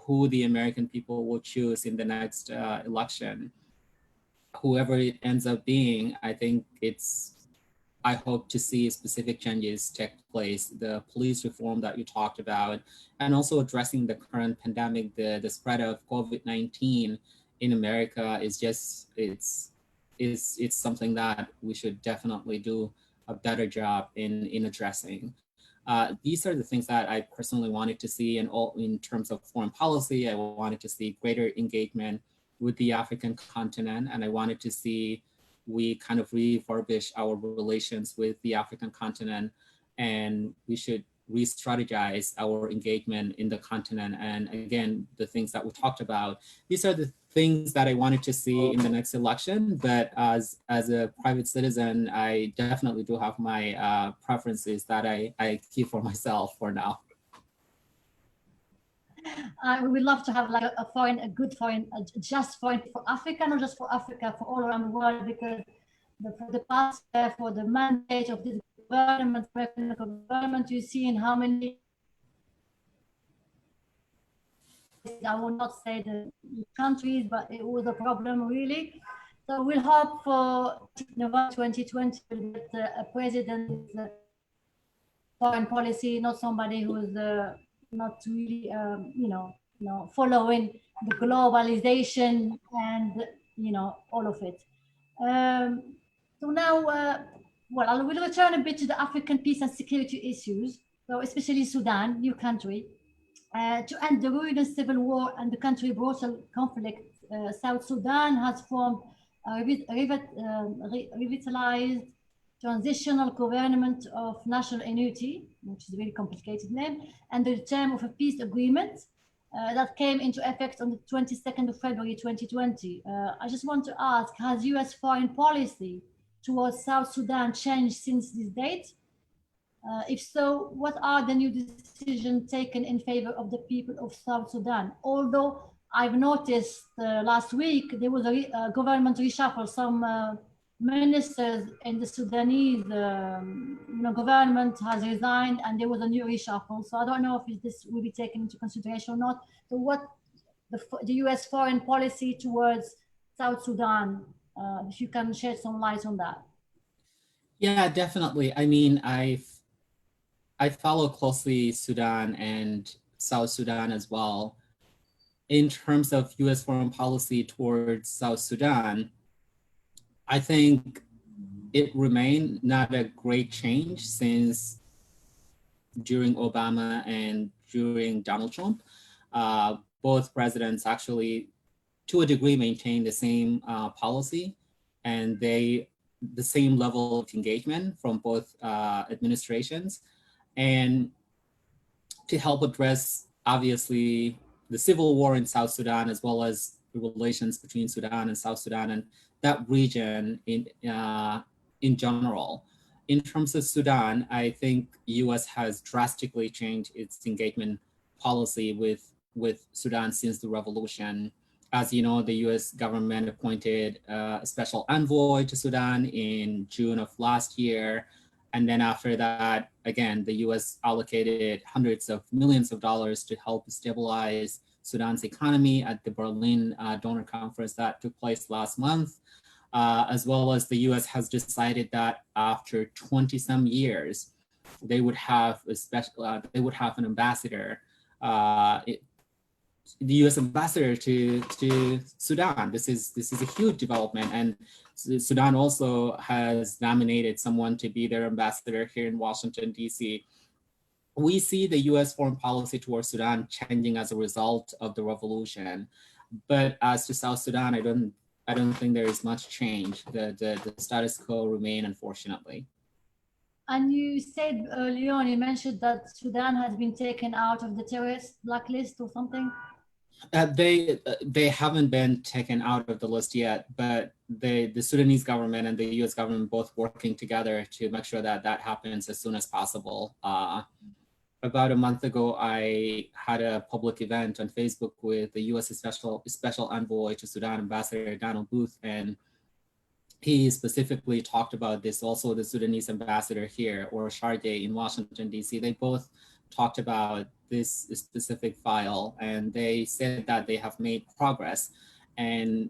who the American people will choose in the next election. Whoever it ends up being, I hope to see specific changes take place. The police reform that you talked about, and also addressing the current pandemic, the spread of COVID-19 in America is just, it's something that we should definitely do a better job in addressing. These are the things that I personally wanted to see, and all in terms of foreign policy. I wanted to see greater engagement with the African continent, and I wanted to see we kind of refurbish our relations with the African continent, and we should re-strategize our engagement in the continent. And again, the things that we talked about, these are the things that I wanted to see in the next election. But as a private citizen, I definitely do have my preferences that I keep for myself for now. We would love to have like a good foreign, just foreign for Africa, not just for Africa, for all around the world, because for the past, for the mandate of this government, American government, you see in how many, I will not say the countries, but it was a problem really. So we'll hope for November 2020 we'll get a president with foreign policy, not somebody who's not really, following the globalization and all of it. So now, well, I will return a bit to the African peace and security issues. So especially Sudan, new country, to end the ruinous civil war and the country brutal conflict. South Sudan has formed a revitalized transitional government of national unity, which is a very complicated name, and the term of a peace agreement that came into effect on the 22nd of February 2020. I just want to ask, has US foreign policy towards South Sudan changed since this date? If so, what are the new decisions taken in favor of the people of South Sudan? Although I've noticed last week there was a government reshuffle. Some ministers in the Sudanese government has resigned, and there was a new reshuffle. So I don't know if this will be taken into consideration or not. So what the US foreign policy towards South Sudan, if you can shed some light on that. Yeah, definitely. I mean, I follow closely Sudan and South Sudan as well. In terms of US foreign policy towards South Sudan, I think it remained not a great change since during Obama and during Donald Trump. Both presidents actually, to a degree, maintained the same policy, and the same level of engagement from both administrations. And to help address, obviously, the civil war in South Sudan, as well as relations between Sudan and South Sudan and that region in general. In terms of Sudan, I think US has drastically changed its engagement policy with Sudan since the revolution. As you know, the US government appointed a special envoy to Sudan in June of last year. And then after that, again, the US allocated hundreds of millions of dollars to help stabilize Sudan's economy at the Berlin donor conference that took place last month. As well as the US has decided that after 20 some years, they would have they would have an ambassador, the US ambassador to Sudan. This is a huge development, and Sudan also has nominated someone to be their ambassador here in Washington, D.C. We see the US foreign policy towards Sudan changing as a result of the revolution. But as to South Sudan, I don't think there is much change. The status quo remain, unfortunately. And you said earlier on, you mentioned that Sudan has been taken out of the terrorist blacklist or something. They haven't been taken out of the list yet, but the Sudanese government and the US government both working together to make sure that that happens as soon as possible. About a month ago, I had a public event on Facebook with the US special envoy to Sudan, Ambassador Donald Booth, and he specifically talked about this. Also, the Sudanese ambassador here, or Sharjah in Washington, D.C., they both talked about this specific file, and they said that they have made progress, and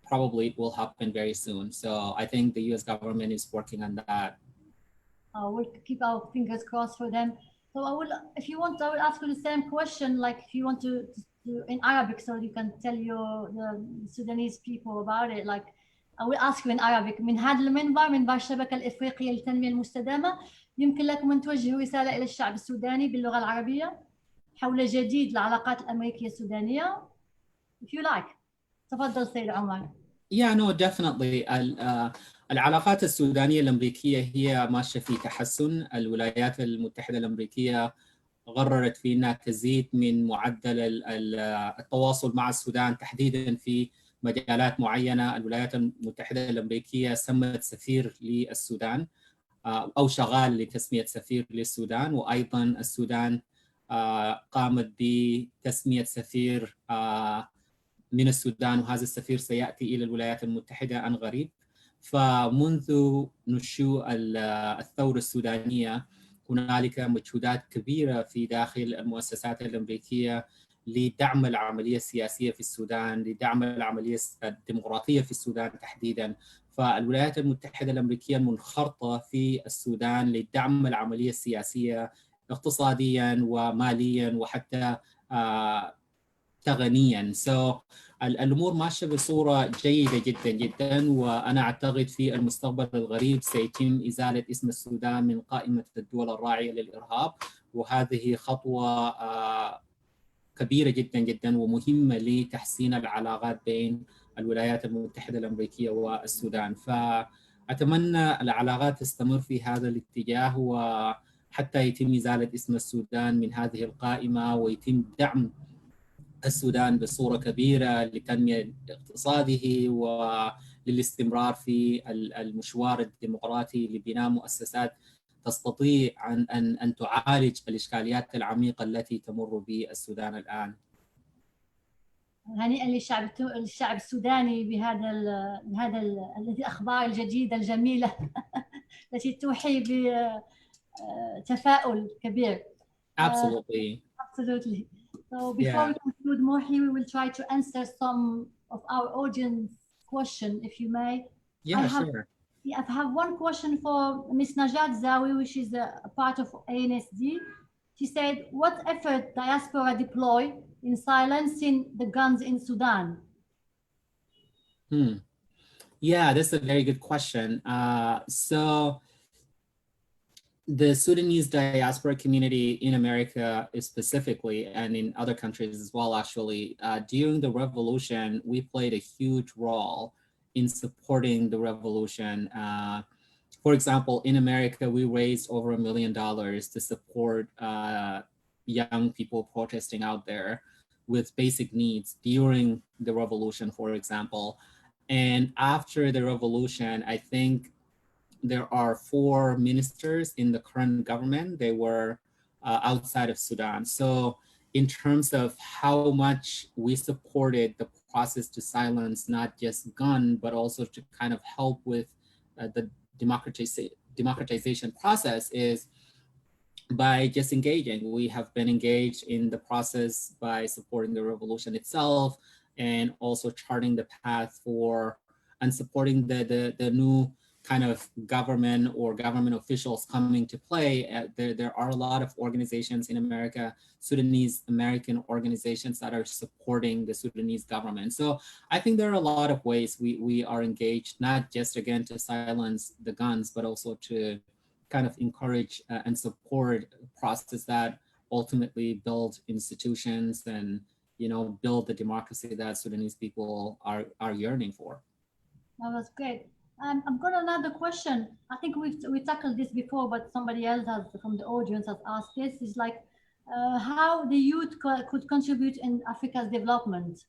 probably it will happen very soon. So I think the US government is working on that. We'll keep our fingers crossed for them. So I will, if you want, I will ask you the same question, like if you want to in Arabic, so you can tell the Sudanese people about it. Like I will ask you in Arabic. من هذا المنبر منبر الشبكة الإفريقية للتنمية المستدامة يمكن لكم أن توجهوا رسالة إلى الشعب السوداني باللغة العربية حول جديد العلاقات الأمريكية السودانية. If you like. تفضل سيد عمر. Yeah, no, definitely. العلاقات السودانية الأمريكية هي ماشية في تحسن. الولايات المتحدة الأمريكية قررت في أنها تزيد من معدل التواصل مع السودان تحديدا في مجالات معينة. الولايات المتحدة الأمريكية سمت سفير للسودان أو شغال لتسمية سفير للسودان، وأيضا السودان قامت بتسمية سفير من السودان، وهذا السفير سيأتي إلى الولايات المتحدة عن قريب. فمنذ نشوء الثورة السودانية هنالك مجهودات كبيرة في داخل المؤسسات الأمريكية لدعم العملية السياسية في السودان، لدعم العملية الديمقراطية في السودان تحديداً. فالولايات المتحدة الأمريكية منخرطة في السودان لدعم العملية السياسية اقتصادياً ومالياً وحتى تقنياً. الأمور ماشية بصورة جيدة جداً جداً، وأنا أعتقد في المستقبل القريب سيتم إزالة اسم السودان من قائمة الدول الراعية للإرهاب، وهذه خطوة كبيرة جدا جدا ومهمة لتحسين العلاقات بين الولايات المتحدة الأمريكية والسودان. فأتمنى العلاقات تستمر في هذا الاتجاه، وحتى يتم إزالة اسم السودان من هذه القائمة، ويتم دعم السودان بصورة كبيرة لتنمية اقتصاده وللاستمرار في المشوار الديمقراطي لبناء مؤسسات تستطيع أن تعالج الإشكاليات العميقة التي تمر بالسودان الآن. هنيئا للشعب السوداني بهذا الأخبار الجديدة الجميلة التي توحي بتفاؤل كبير. Absolutely. Absolutely. So before we conclude, Mohy, we will try to answer some of our audience question, if you may. Yeah, sure. I have one question for Ms. Najat Zawi, which is a part of ANSD. She said, what effort diaspora deploy in silencing the guns in Sudan? Yeah, that's a very good question. So the Sudanese diaspora community in America specifically, and in other countries as well, actually, during the revolution, we played a huge role in supporting the revolution. For example, in America, we raised over $1 million to support young people protesting out there. with basic needs during the revolution, for example. And after the revolution, I think there are 4 ministers in the current government. They were outside of Sudan. So in terms of how much we supported the process to silence not just gun, but also to kind of help with the democratization process is by just engaging. We have been engaged in the process by supporting the revolution itself and also charting the path for and supporting the new kind of government or government officials coming to play. There are a lot of organizations in America, Sudanese American organizations that are supporting the Sudanese government. So I think there are a lot of ways we are engaged, not just again to silence the guns, but also to kind of encourage and support a process that ultimately build institutions and build the democracy that Sudanese people are yearning for. That was great. I've got another question. I think we tackled this before, but somebody else has from the audience has asked this. Is like how the youth could contribute in Africa's development.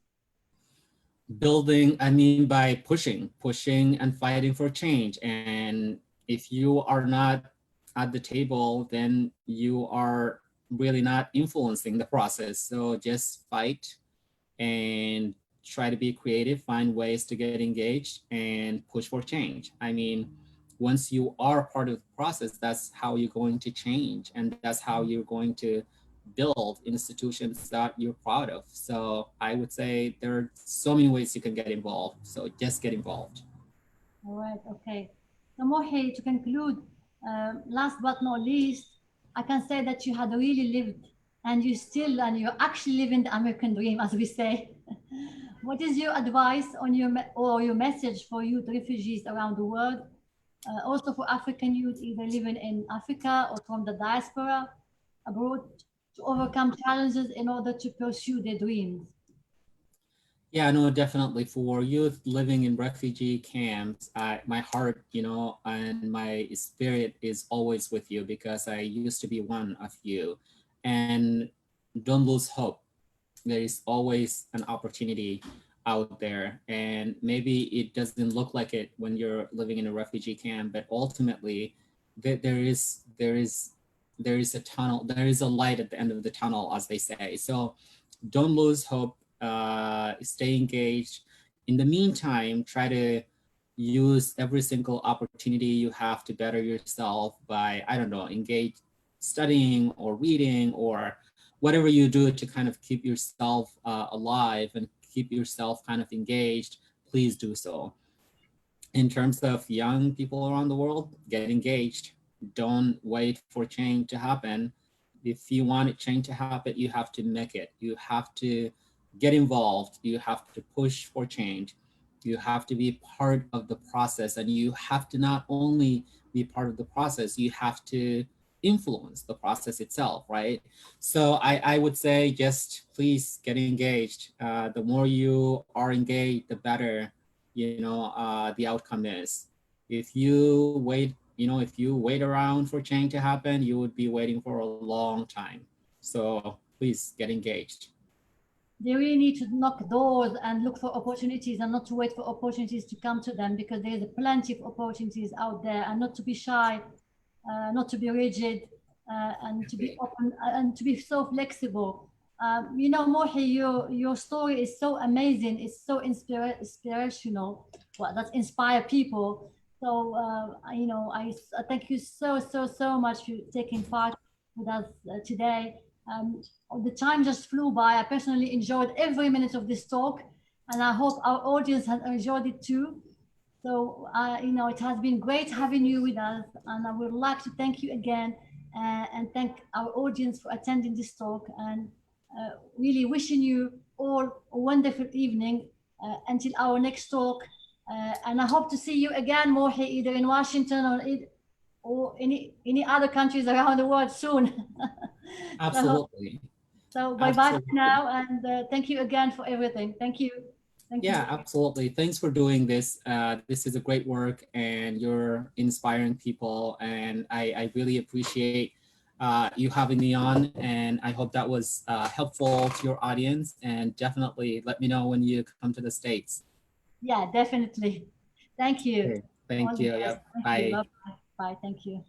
Building, I mean, by pushing and fighting for change. And if you are not at the table, then you are really not influencing the process. So just fight and try to be creative, find ways to get engaged and push for change. I mean, once you are part of the process, that's how you're going to change. And that's how you're going to build institutions that you're proud of. So I would say there are so many ways you can get involved. So just get involved. All right, okay. So Mohy, to conclude, last but not least, I can say that you had really lived and you're actually living the American dream, as we say. What is your advice on your message for youth refugees around the world? Also for African youth, either living in Africa or from the diaspora abroad, to overcome challenges in order to pursue their dreams? Yeah, no, definitely. For youth living in refugee camps, my heart, and my spirit is always with you because I used to be one of you. And don't lose hope. There is always an opportunity out there. And maybe it doesn't look like it when you're living in a refugee camp, but ultimately there is a tunnel, there is a light at the end of the tunnel, as they say. So don't lose hope, stay engaged. In the meantime, try to use every single opportunity you have to better yourself by, I don't know, engage studying or reading or whatever you do to kind of keep yourself alive and keep yourself kind of engaged. Please do so. In terms of young people around the world, get engaged. Don't wait for change to happen. If you want change to happen, you have to make it. You have to get involved. You have to push for change. You have to be part of the process, and you have to not only be part of the process, you have to influence the process itself, right? So I would say just please get engaged. The more you are engaged, the better, the outcome is. If you wait, if you wait around for change to happen, you would be waiting for a long time. So please get engaged. They really need to knock doors and look for opportunities and not to wait for opportunities to come to them, because there's plenty of opportunities out there, and not to be shy, not to be rigid, and to be open and to be so flexible. Mohy, your story is so amazing. It's so inspirational. Well, that inspire people. So, I thank you so much for taking part with us today. The time just flew by. I personally enjoyed every minute of this talk, and I hope our audience has enjoyed it too. So, it has been great having you with us, and I would like to thank you again and thank our audience for attending this talk, and really wishing you all a wonderful evening until our next talk. And I hope to see you again, Mohy, either in Washington or any other countries around the world soon. Absolutely. So bye-bye for now, and thank you again for everything. Thank you. Thank you. Absolutely. Thanks for doing this. This is a great work, and you're inspiring people. And I really appreciate you having me on, and I hope that was helpful to your audience, and definitely let me know when you come to the States. Yeah, definitely. Thank you. Okay. Thank All the you. best. Yeah. Thank you. Bye. Bye-bye. Bye. Thank you.